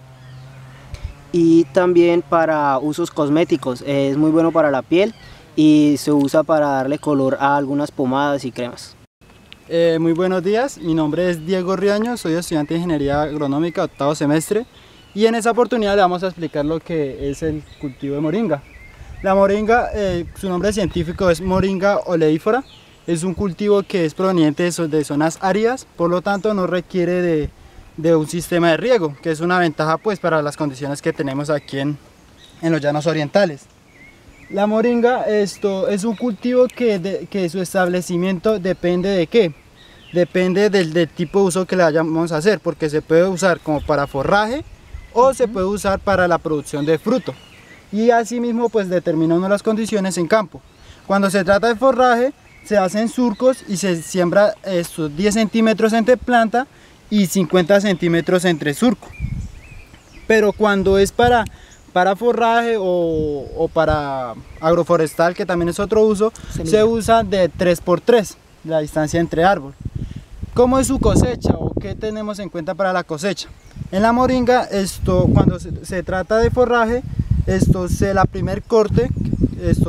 y también para usos cosméticos. Es muy bueno para la piel y se usa para darle color a algunas pomadas y cremas. Muy buenos días, mi nombre es Diego Riaño, soy estudiante de Ingeniería Agronómica, 8º semestre, y en esa oportunidad le vamos a explicar lo que es el cultivo de moringa. La moringa, su nombre científico es Moringa oleífera, es un cultivo que es proveniente de zonas áridas, por lo tanto no requiere de un sistema de riego, que es una ventaja pues para las condiciones que tenemos aquí en los llanos orientales. La moringa es un cultivo que su establecimiento depende de qué, depende del tipo de uso que le vayamos a hacer, porque se puede usar como para forraje o se puede usar para la producción de fruto. Y asimismo pues determina uno las condiciones en campo. Cuando se trata de forraje se hacen surcos y se siembra estos 10 centímetros entre planta y 50 centímetros entre surco. Pero cuando es para forraje o para agroforestal, que también es otro uso, se usa de 3×3 la distancia entre árbol. ¿Cómo es su cosecha o qué tenemos en cuenta para la cosecha? En la moringa, cuando se trata de forraje, la primer corte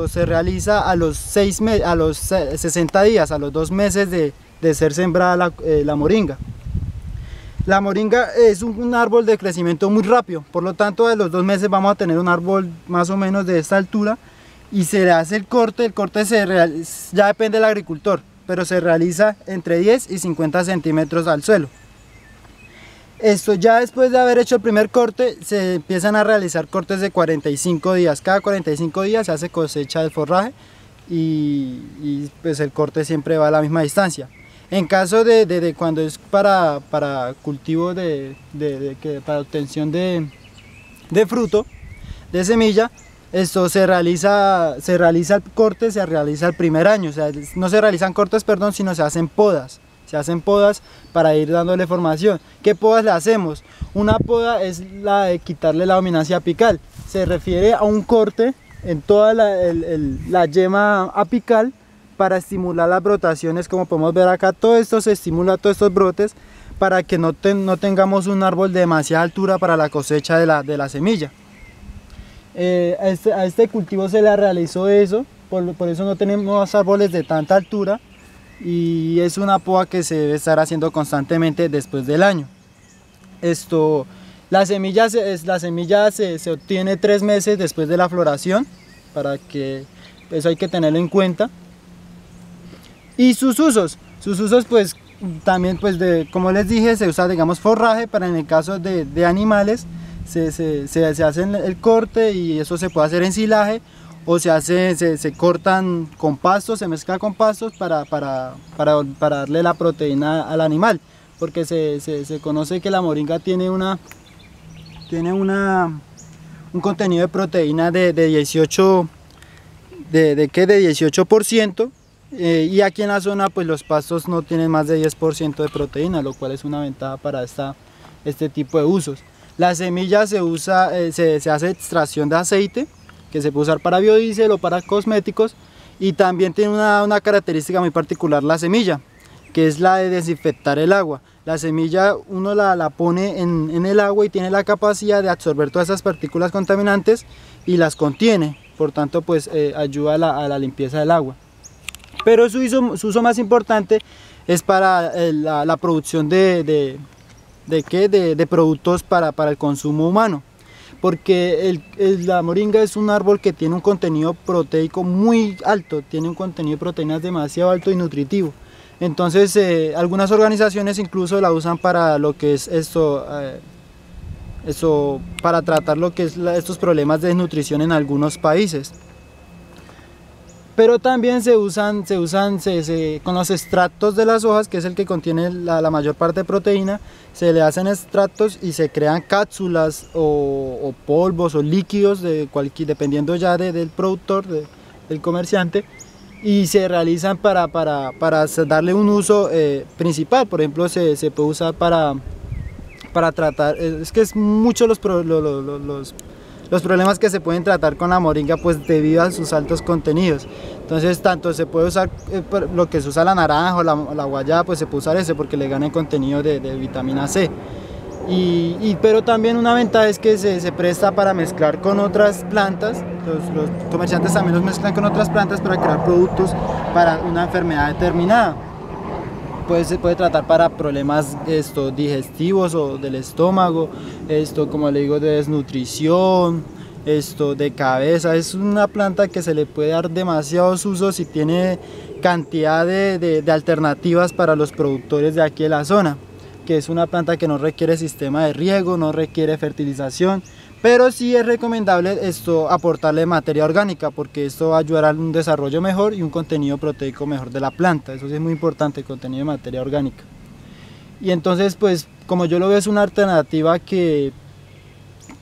se realiza a los 60 días, a los 2 meses de ser sembrada la moringa. La moringa es un árbol de crecimiento muy rápido, por lo tanto a los 2 meses vamos a tener un árbol más o menos de esta altura y se le hace el corte ya depende del agricultor, pero se realiza entre 10 y 50 centímetros al suelo. Ya después de haber hecho el primer corte, se empiezan a realizar cortes de 45 días. Cada 45 días se hace cosecha del forraje y pues el corte siempre va a la misma distancia. En caso de cuando es para cultivo para obtención de fruto, de semilla, se realiza el corte, se realiza el primer año. O sea, no se realizan cortes, perdón, sino se hacen podas. Se hacen podas para ir dándole formación. ¿Qué podas le hacemos? Una poda es la de quitarle la dominancia apical. Se refiere a un corte en toda la yema apical para estimular las brotaciones. Como podemos ver acá, todo esto se estimula, todos estos brotes, para que no tengamos un árbol de demasiada altura para la cosecha de la semilla. A este cultivo se le realizó eso por eso no tenemos árboles de tanta altura, y es una poda que se debe estar haciendo constantemente después del año. La semilla se obtiene 3 meses después de la floración, para que eso hay que tenerlo en cuenta. Y sus usos pues también, pues como les dije, se usa, digamos, forraje para, en el caso de animales, se hace el corte, y eso se puede hacer en silaje, o se cortan con pastos, se mezcla con pastos para darle la proteína al animal, porque se conoce que la moringa tiene un contenido de proteína de 18%, y aquí en la zona pues los pastos no tienen más de 10% de proteína, lo cual es una ventaja para este tipo de usos. La semilla se hace extracción de aceite, que se puede usar para biodiesel o para cosméticos, y también tiene una característica muy particular la semilla, que es la de desinfectar el agua. La semilla uno la pone en el agua y tiene la capacidad de absorber todas esas partículas contaminantes y las contiene, por tanto pues ayuda a la limpieza del agua. Pero su uso más importante es para la producción de productos para el consumo humano, porque la moringa es un árbol que tiene un contenido proteico muy alto, tiene un contenido de proteínas demasiado alto y nutritivo. Entonces algunas organizaciones incluso la usan para lo que es para tratar lo que es estos problemas de desnutrición en algunos países. Pero también se usan con los extractos de las hojas, que es el que contiene la mayor parte de proteína, se le hacen extractos y se crean cápsulas o polvos o líquidos, dependiendo ya del productor, del comerciante, y se realizan para darle un uso principal. Por ejemplo, se puede usar para tratar, es que es mucho los problemas que se pueden tratar con la moringa, pues debido a sus altos contenidos. Entonces tanto se puede usar lo que se usa la naranja o la guayaba, pues se puede usar ese porque le gana el contenido de vitamina C. Pero también una ventaja es que se presta para mezclar con otras plantas. Los comerciantes también los mezclan con otras plantas para crear productos para una enfermedad determinada. Se puede tratar para problemas digestivos o del estómago, como le digo, de desnutrición, de cabeza. Es una planta que se le puede dar demasiados usos y tiene cantidad de alternativas para los productores de aquí de la zona, que es una planta que no requiere sistema de riego, no requiere fertilización, pero sí es recomendable aportarle materia orgánica, porque esto va a ayudar a un desarrollo mejor y un contenido proteico mejor de la planta. Eso sí es muy importante, el contenido de materia orgánica. Y entonces, pues como yo lo veo, es una alternativa que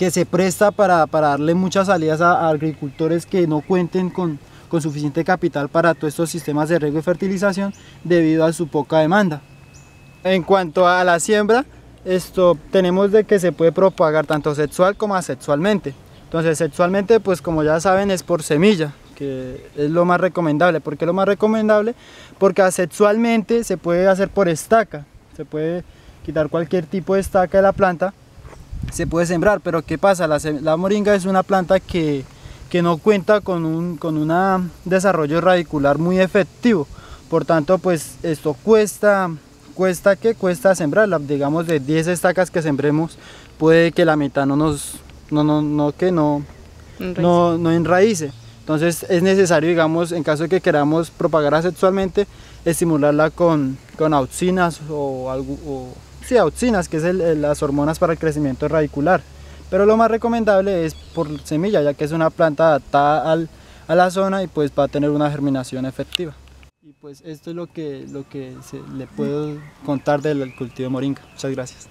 se presta para darle muchas salidas a agricultores que no cuenten con suficiente capital para todos estos sistemas de riego y fertilización debido a su poca demanda. En cuanto a la siembra, tenemos de que se puede propagar tanto sexual como asexualmente. Entonces sexualmente, pues como ya saben, es por semilla, que es lo más recomendable. ¿Por qué lo más recomendable? Porque asexualmente se puede hacer por estaca, se puede quitar cualquier tipo de estaca de la planta, se puede sembrar. Pero ¿qué pasa? La moringa es una planta que no cuenta con un desarrollo radicular muy efectivo, por tanto pues esto cuesta sembrarla. Digamos, de 10 estacas que sembremos, puede que la mitad no enraíce. Entonces es necesario, digamos, en caso de que queramos propagar asexualmente, estimularla con auxinas auxinas, que es las hormonas para el crecimiento radicular. Pero lo más recomendable es por semilla, ya que es una planta adaptada a la zona y pues va a tener una germinación efectiva. Y pues esto es lo que le puedo contar del cultivo de moringa. Muchas gracias.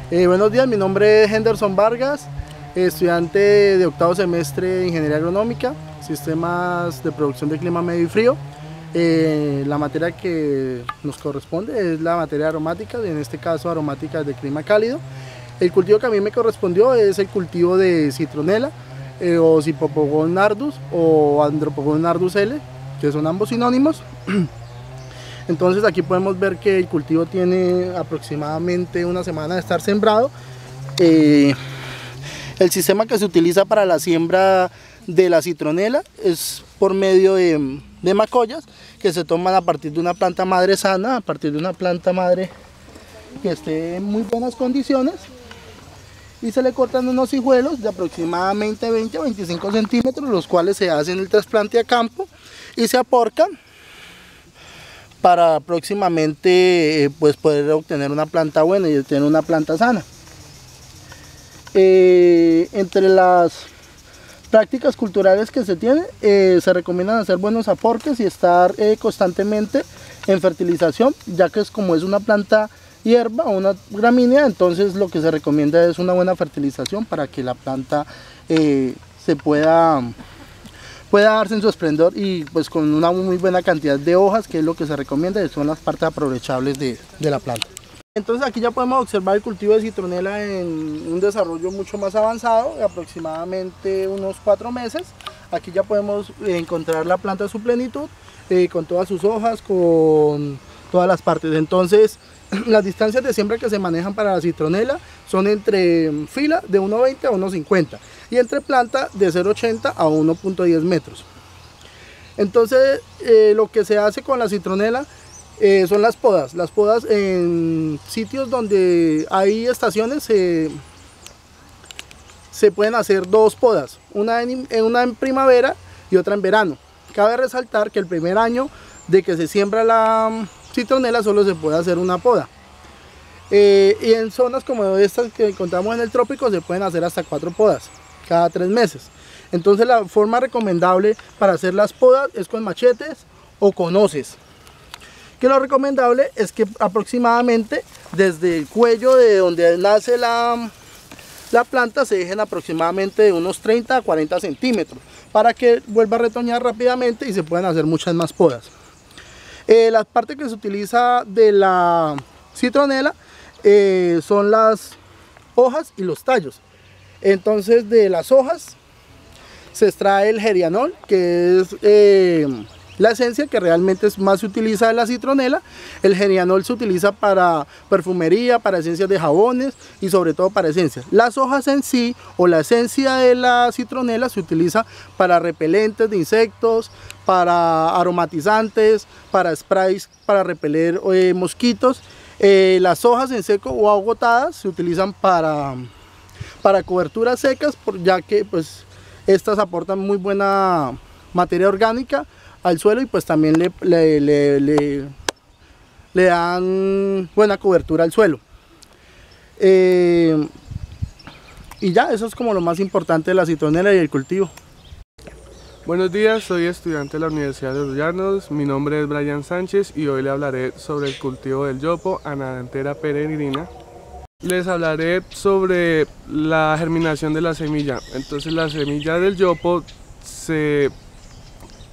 Buenos días, mi nombre es Henderson Vargas, estudiante de octavo semestre de Ingeniería Agronómica, Sistemas de Producción de Clima Medio y Frío. La materia que nos corresponde es la materia aromática, en este caso aromáticas de clima cálido. El cultivo que a mí me correspondió es el cultivo de citronela, o Cypopogon nardus o Andropogon nardus L, que son ambos sinónimos. Entonces aquí podemos ver que el cultivo tiene aproximadamente una semana de estar sembrado. El sistema que se utiliza para la siembra de la citronela es por medio de macollas que se toman a partir de una planta madre sana, a partir de una planta madre que esté en muy buenas condiciones, y se le cortan unos hijuelos de aproximadamente 20 a 25 centímetros, los cuales se hacen el trasplante a campo y se aporcan para próximamente pues poder obtener una planta buena y tener una planta sana. Entre las prácticas culturales que se tienen, se recomiendan hacer buenos aportes y estar constantemente en fertilización, ya que como es una planta hierba o una gramínea, entonces lo que se recomienda es una buena fertilización para que la planta se pueda darse en su esplendor y pues con una muy buena cantidad de hojas, que es lo que se recomienda y son las partes aprovechables de la planta. Entonces aquí ya podemos observar el cultivo de citronela en un desarrollo mucho más avanzado, de aproximadamente unos 4 meses. Aquí ya podemos encontrar la planta en su plenitud, con todas sus hojas, con todas las partes. Entonces las distancias de siembra que se manejan para la citronela son entre fila de 1,20 a 1,50 y entre planta de 0,80 a 1,10 metros. Entonces lo que se hace con la citronela son las podas. Las podas en sitios donde hay estaciones se pueden hacer 2 podas, una en primavera y otra en verano. Cabe resaltar que el primer año de que se siembra la citronela solo se puede hacer una poda. Y en zonas como estas que encontramos en el trópico se pueden hacer hasta 4 podas cada 3 meses. Entonces la forma recomendable para hacer las podas es con machetes o con hoces. Que lo recomendable es que aproximadamente desde el cuello de donde nace la planta se dejen aproximadamente de unos 30 a 40 centímetros para que vuelva a retoñar rápidamente y se puedan hacer muchas más podas. La parte que se utiliza de la citronela son las hojas y los tallos. Entonces de las hojas se extrae el gerianol, que es la esencia que realmente más se utiliza de la citronela. El gerianol se utiliza para perfumería, para esencias de jabones y sobre todo para esencias. Las hojas en sí o la esencia de la citronela se utiliza para repelentes de insectos, para aromatizantes, para sprays para repeler mosquitos. Las hojas en seco o agotadas se utilizan para coberturas secas, ya que pues estas aportan muy buena materia orgánica al suelo y pues también le dan buena cobertura al suelo. Y ya, eso es como lo más importante de la citronela y el cultivo. Buenos días, soy estudiante de la Universidad de los Llanos, mi nombre es Brian Sánchez y hoy le hablaré sobre el cultivo del yopo, Anadanthera peregrina. Les hablaré sobre la germinación de la semilla. Entonces la semilla del yopo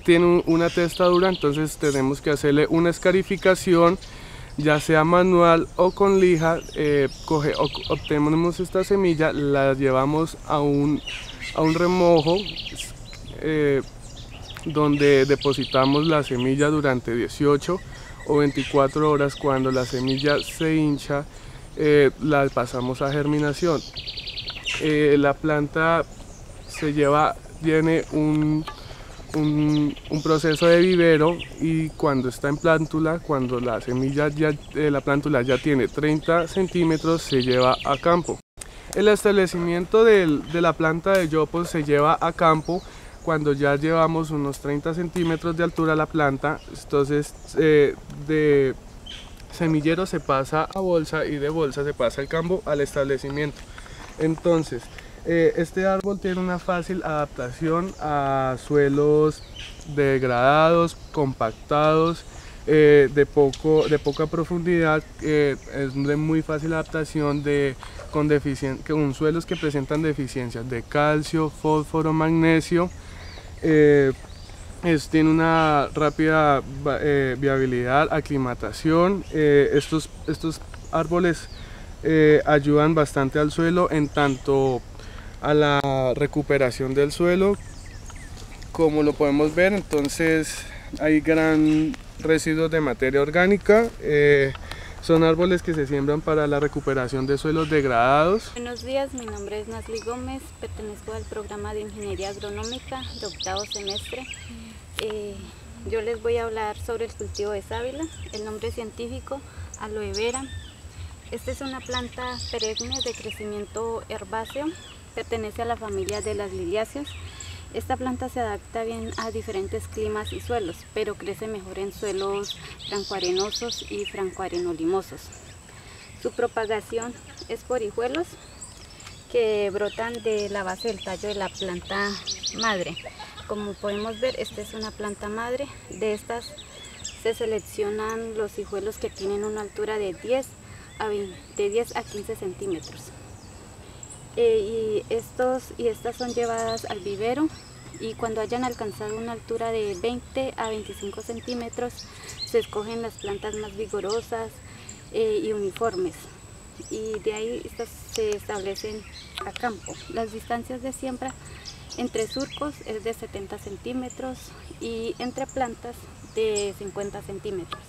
tiene una testadura, entonces tenemos que hacerle una escarificación, ya sea manual o con lija. Obtenemos esta semilla, la llevamos a un remojo donde depositamos la semilla durante 18 o 24 horas. Cuando la semilla se hincha, la pasamos a germinación. La planta tiene un proceso de vivero, y cuando está en plántula, cuando la semilla la plántula ya tiene 30 centímetros, se lleva a campo. El establecimiento de la planta de yopo se lleva a campo cuando ya llevamos unos 30 centímetros de altura la planta. Entonces de semillero se pasa a bolsa y de bolsa se pasa al campo al establecimiento. Entonces este árbol tiene una fácil adaptación a suelos degradados, compactados, de poca profundidad. Es de muy fácil adaptación con suelos que presentan deficiencias de calcio, fósforo, magnesio. Tiene una rápida viabilidad, aclimatación. Estos árboles ayudan bastante al suelo, en tanto a la recuperación del suelo, como lo podemos ver. Entonces hay gran residuos de materia orgánica. Son árboles que se siembran para la recuperación de suelos degradados. Buenos días, mi nombre es Nasli Gómez, pertenezco al programa de Ingeniería Agronómica de 8º semestre. Yo les voy a hablar sobre el cultivo de sábila. El nombre científico, aloe vera. Esta es una planta perenne de crecimiento herbáceo, pertenece a la familia de las liliáceas. Esta planta se adapta bien a diferentes climas y suelos, pero crece mejor en suelos francoarenosos y francoarenolimosos. Su propagación es por hijuelos que brotan de la base del tallo de la planta madre. Como podemos ver, esta es una planta madre. De estas se seleccionan los hijuelos que tienen una altura de 10 a 15 centímetros. Y estas son llevadas al vivero, y cuando hayan alcanzado una altura de 20 a 25 centímetros se escogen las plantas más vigorosas y uniformes, y de ahí estas se establecen a campo. Las distancias de siembra entre surcos es de 70 centímetros y entre plantas de 50 centímetros.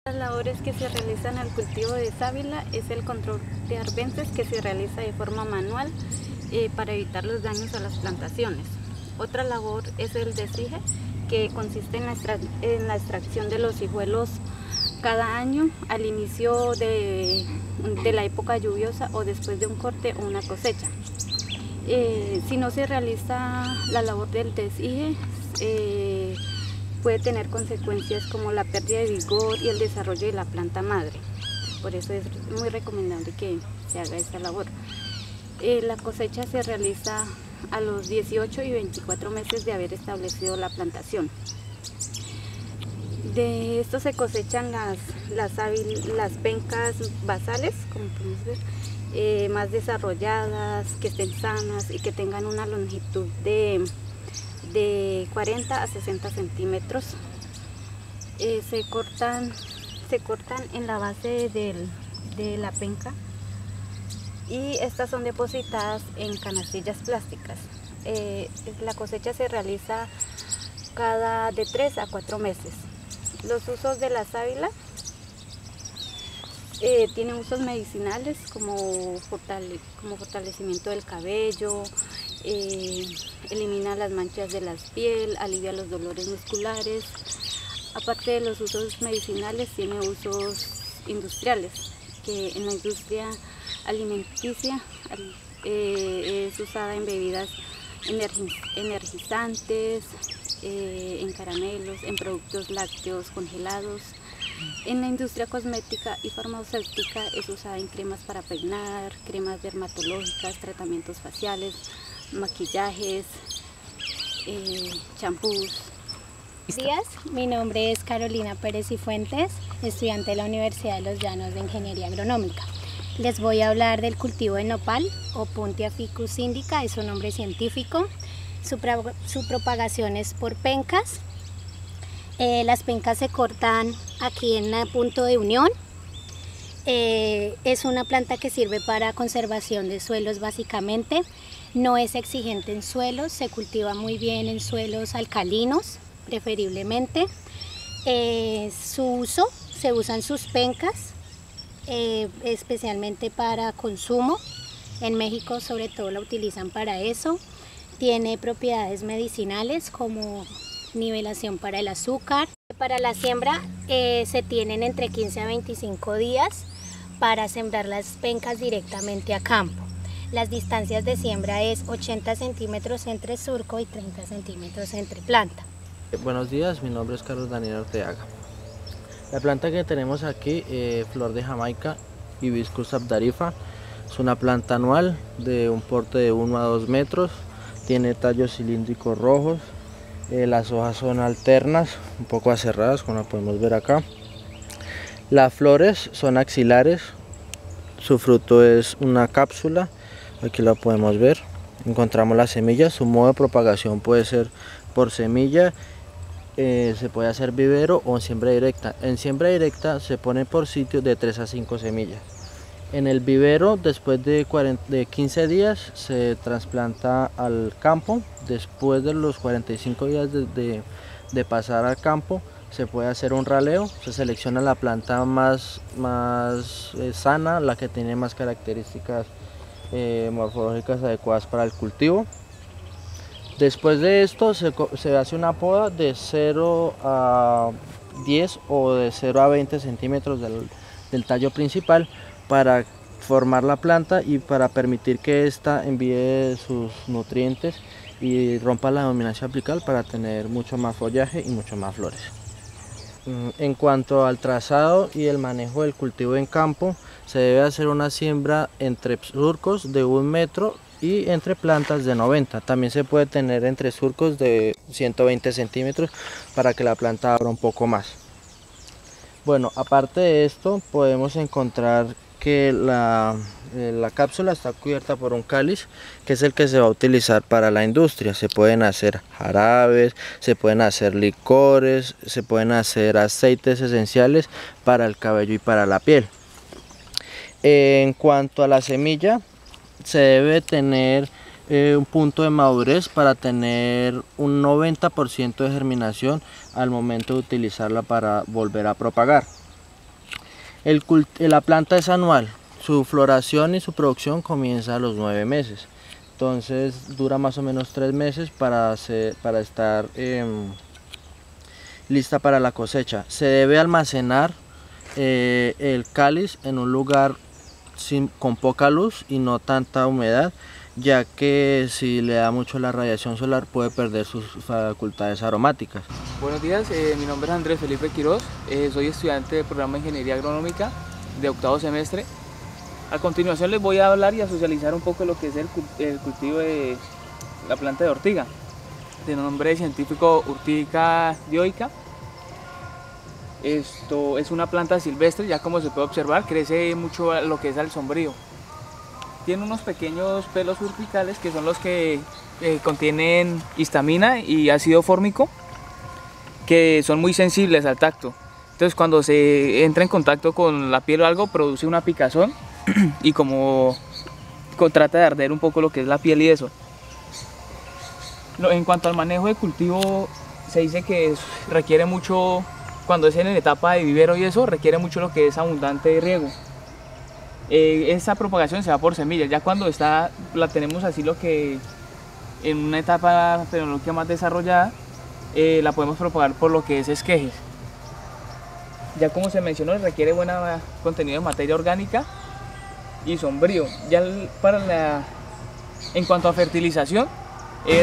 Las labores que se realizan al cultivo de sábila es el control de arbences, que se realiza de forma manual para evitar los daños a las plantaciones. Otra labor es el desige, que consiste en la extracción de los hijuelos cada año al inicio de la época lluviosa o después de un corte o una cosecha. Si no se realiza la labor del desige, puede tener consecuencias como la pérdida de vigor y el desarrollo de la planta madre. Por eso es muy recomendable que se haga esta labor. La cosecha se realiza a los 18 y 24 meses de haber establecido la plantación. De esto se cosechan las pencas basales, como podemos ver, más desarrolladas, que estén sanas y que tengan una longitud de 40 a 60 centímetros. Se cortan en la base de la penca, y estas son depositadas en canastillas plásticas. La cosecha se realiza cada de 3 a 4 meses. Los usos de la sábila tienen usos medicinales como fortalecimiento del cabello, elimina las manchas de la piel, alivia los dolores musculares. Aparte de los usos medicinales, tiene usos industriales, que en la industria alimenticia es usada en bebidas energizantes, en caramelos, en productos lácteos congelados. En la industria cosmética y farmacéutica es usada en cremas para peinar, cremas dermatológicas, tratamientos faciales, maquillajes, champús. Buenos días, mi nombre es Carolina Pérez y Fuentes, estudiante de la Universidad de Los Llanos de Ingeniería Agronómica. Les voy a hablar del cultivo de nopal, o Puntia ficus indica, es su nombre científico. Su propagación es por pencas. Las pencas se cortan aquí en el punto de unión. Es una planta que sirve para conservación de suelos básicamente. No es exigente en suelos, se cultiva muy bien en suelos alcalinos, preferiblemente. Su uso, se usan sus pencas, especialmente para consumo. En México sobre todo la utilizan para eso. Tiene propiedades medicinales como nivelación para el azúcar. Para la siembra se tienen entre 15 a 25 días para sembrar las pencas directamente a campo. Las distancias de siembra es 80 centímetros entre surco y 30 centímetros entre planta. Buenos días, mi nombre es Carlos Daniel Orteaga. La planta que tenemos aquí, flor de Jamaica, Hibiscus abdarifa, es una planta anual de un porte de 1 a 2 metros, tiene tallos cilíndricos rojos, las hojas son alternas, un poco aserradas, como podemos ver acá. Las flores son axilares, su fruto es una cápsula, aquí la podemos ver. Encontramos las semillas, su modo de propagación puede ser por semilla, se puede hacer vivero o en siembra directa. En siembra directa se pone por sitio de 3 a 5 semillas. En el vivero, después de 15 días, se trasplanta al campo. Después de los 45 días de pasar al campo, se puede hacer un raleo. Se selecciona la planta más sana, la que tiene más características morfológicas adecuadas para el cultivo. Después de esto se hace una poda de 0 a 10 o de 0 a 20 centímetros del tallo principal para formar la planta y para permitir que ésta envíe sus nutrientes y rompa la dominancia apical para tener mucho más follaje y mucho más flores. En cuanto al trazado y el manejo del cultivo en campo, se debe hacer una siembra entre surcos de 1 metro y entre plantas de 90. También se puede tener entre surcos de 120 centímetros para que la planta abra un poco más. Bueno, aparte de esto podemos encontrar que la cápsula está cubierta por un cáliz, que es el que se va a utilizar para la industria. Se pueden hacer jarabes, se pueden hacer licores, se pueden hacer aceites esenciales para el cabello y para la piel. En cuanto a la semilla, se debe tener un punto de madurez para tener un 90% de germinación al momento de utilizarla para volver a propagar. La planta es anual, su floración y su producción comienza a los 9 meses, entonces dura más o menos 3 meses para estar lista para la cosecha. Se debe almacenar el cáliz en un lugar con poca luz y no tanta humedad, ya que si le da mucho la radiación solar puede perder sus facultades aromáticas. Buenos días, mi nombre es Andrés Felipe Quiroz, soy estudiante del programa de Ingeniería Agronómica de 8º semestre. A continuación les voy a hablar y a socializar un poco lo que es el cultivo de la planta de ortiga, de nombre científico Urtica dioica. Esto es una planta silvestre, ya como se puede observar, crece mucho lo que es al sombrío. Tiene unos pequeños pelos urticales que son los que contienen histamina y ácido fórmico, que son muy sensibles al tacto. Entonces cuando se entra en contacto con la piel o algo produce una picazón y como trata de arder un poco lo que es la piel y eso. En cuanto al manejo de cultivo, se dice que requiere mucho, cuando es en etapa de vivero y eso, requiere mucho lo que es abundante riego. Esa propagación se da por semillas, ya cuando la tenemos así lo que en una etapa tecnológica más desarrollada, la podemos propagar por lo que es esquejes. Ya como se mencionó, requiere buen contenido de materia orgánica y sombrío. Ya en cuanto a fertilización,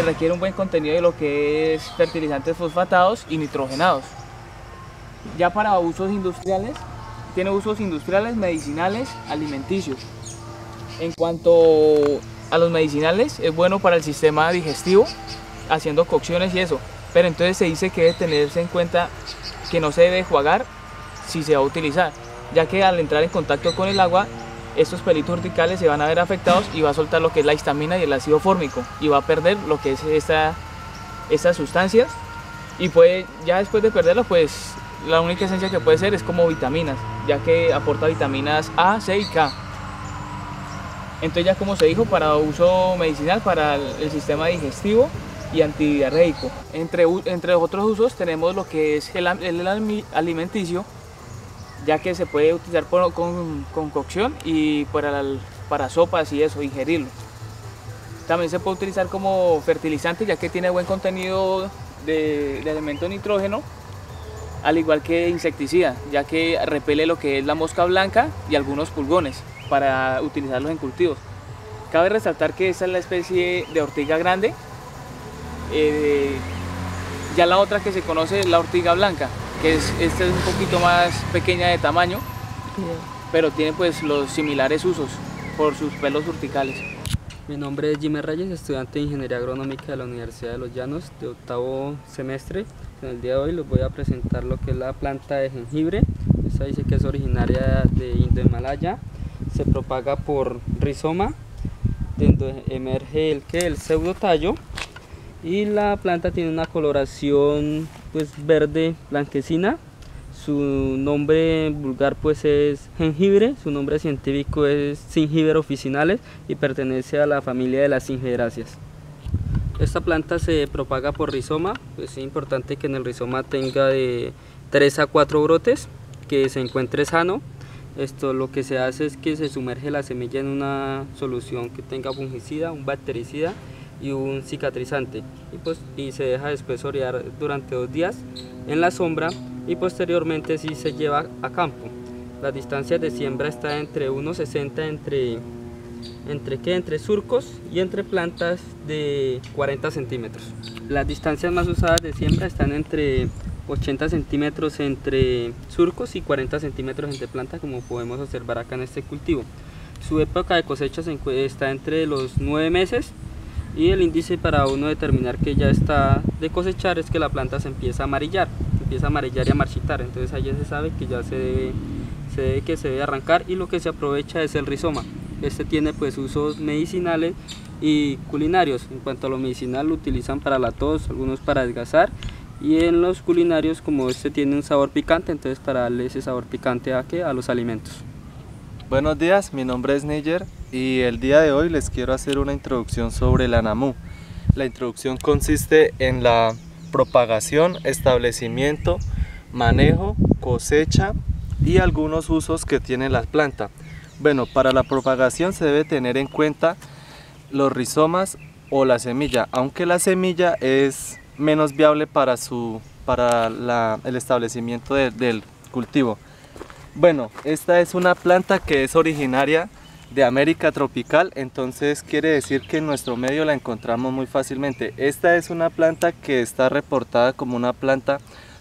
requiere un buen contenido de lo que es fertilizantes fosfatados y nitrogenados. Ya para usos industriales, tiene usos industriales, medicinales, alimenticios. En cuanto a los medicinales, es bueno para el sistema digestivo, haciendo cocciones y eso. Pero entonces se dice que debe tenerse en cuenta que no se debe enjuagar si se va a utilizar, ya que al entrar en contacto con el agua, estos pelitos urticales se van a ver afectados y va a soltar lo que es la histamina y el ácido fórmico y va a perder lo que es estas sustancias, y ya después de perderlo, pues la única esencia que puede ser es como vitaminas, ya que aporta vitaminas A, C y K. Entonces ya como se dijo, para uso medicinal, para el sistema digestivo y antidiarreico. Entre los otros usos tenemos lo que es el alimenticio, ya que se puede utilizar con cocción y para sopas y eso, ingerirlo. También se puede utilizar como fertilizante, ya que tiene buen contenido de elemento nitrógeno, al igual que insecticida, ya que repele lo que es la mosca blanca y algunos pulgones para utilizarlos en cultivos. Cabe resaltar que esta es la especie de ortiga grande. Ya la otra que se conoce es la ortiga blanca, que esta es un poquito más pequeña de tamaño, pero tiene pues los similares usos por sus pelos urticales. Mi nombre es Jimmy Reyes, estudiante de Ingeniería Agronómica de la Universidad de Los Llanos de 8º semestre. En el día de hoy les voy a presentar lo que es la planta de jengibre. Esta dice que es originaria de Indo-Himalaya, se propaga por rizoma, donde emerge el pseudotallo, y la planta tiene una coloración pues verde blanquecina. Su nombre vulgar pues es jengibre, su nombre científico es Zingiber officinales y pertenece a la familia de las zingiberáceas. Esta planta se propaga por rizoma, pues es importante que en el rizoma tenga de 3 a 4 brotes, que se encuentre sano. Esto lo que se hace es que se sumerge la semilla en una solución que tenga fungicida, un bactericida, y un cicatrizante y se deja después orear durante 2 días en la sombra y posteriormente sí se lleva a campo. La distancia de siembra está entre 1,60 entre surcos y entre plantas de 40 centímetros. Las distancias más usadas de siembra están entre 80 centímetros entre surcos y 40 centímetros entre plantas, como podemos observar acá en este cultivo. Su época de cosecha está entre los 9 meses y el índice para uno determinar que ya está de cosechar es que la planta se empieza a amarillar y a marchitar, entonces allí se sabe que ya se debe arrancar, y lo que se aprovecha es el rizoma. Este tiene pues usos medicinales y culinarios. En cuanto a lo medicinal, lo utilizan para la tos, algunos para adelgazar, y en los culinarios, como este tiene un sabor picante, entonces para darle ese sabor picante a los alimentos. Buenos días, mi nombre es Níger y el día de hoy les quiero hacer una introducción sobre la NAMU. La introducción consiste en la propagación, establecimiento, manejo, cosecha y algunos usos que tiene la planta. Bueno, para la propagación se debe tener en cuenta los rizomas o la semilla, aunque la semilla es menos viable para el establecimiento del cultivo. Bueno, esta es una planta que es originaria de América tropical, entonces quiere decir que en nuestro medio la encontramos muy fácilmente. Esta es una planta que está reportada como una planta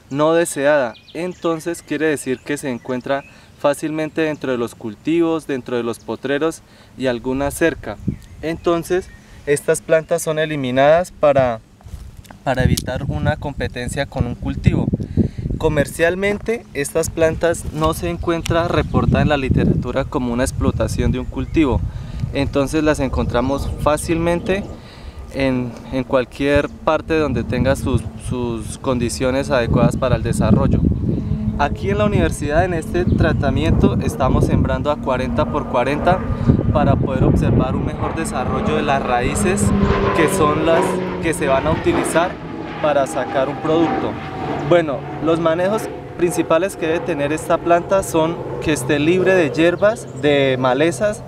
no deseada, entonces quiere decir que se encuentra fácilmente dentro de los cultivos, dentro de los potreros y alguna cerca. Entonces estas plantas son eliminadas para evitar una competencia con un cultivo. Comercialmente, estas plantas no se encuentra reportada en la literatura como una explotación de un cultivo, entonces las encontramos fácilmente en cualquier parte donde tenga sus condiciones adecuadas para el desarrollo. Aquí en la universidad, en este tratamiento, estamos sembrando a 40 por 40 para poder observar un mejor desarrollo de las raíces, que son las que se van a utilizar para sacar un producto. Bueno, los manejos principales que debe tener esta planta son que esté libre de hierbas, de malezas,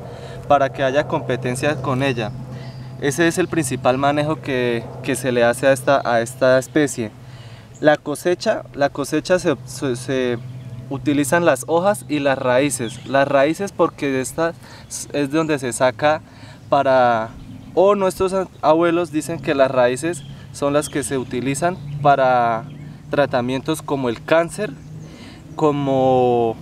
para que haya competencia con ella. Ese es el principal manejo que se le hace a esta especie. La cosecha se utilizan las hojas y las raíces. Las raíces porque de estas es donde se saca nuestros abuelos dicen que las raíces son las que se utilizan para tratamientos como el cáncer, como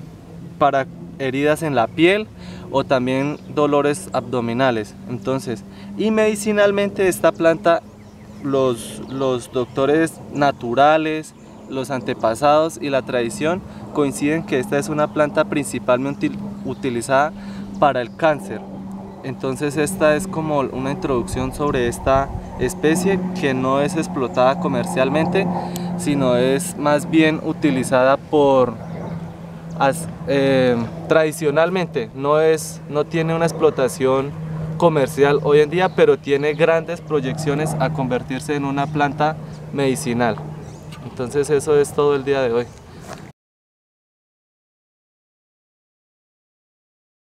para heridas en la piel o también dolores abdominales. Entonces, y medicinalmente esta planta, los doctores naturales, los antepasados y la tradición coinciden que esta es una planta principalmente utilizada para el cáncer. Entonces esta es como una introducción sobre esta especie que no es explotada comercialmente, sino es más bien utilizada tradicionalmente. No tiene una explotación comercial hoy en día, pero tiene grandes proyecciones a convertirse en una planta medicinal. Entonces eso es todo el día de hoy.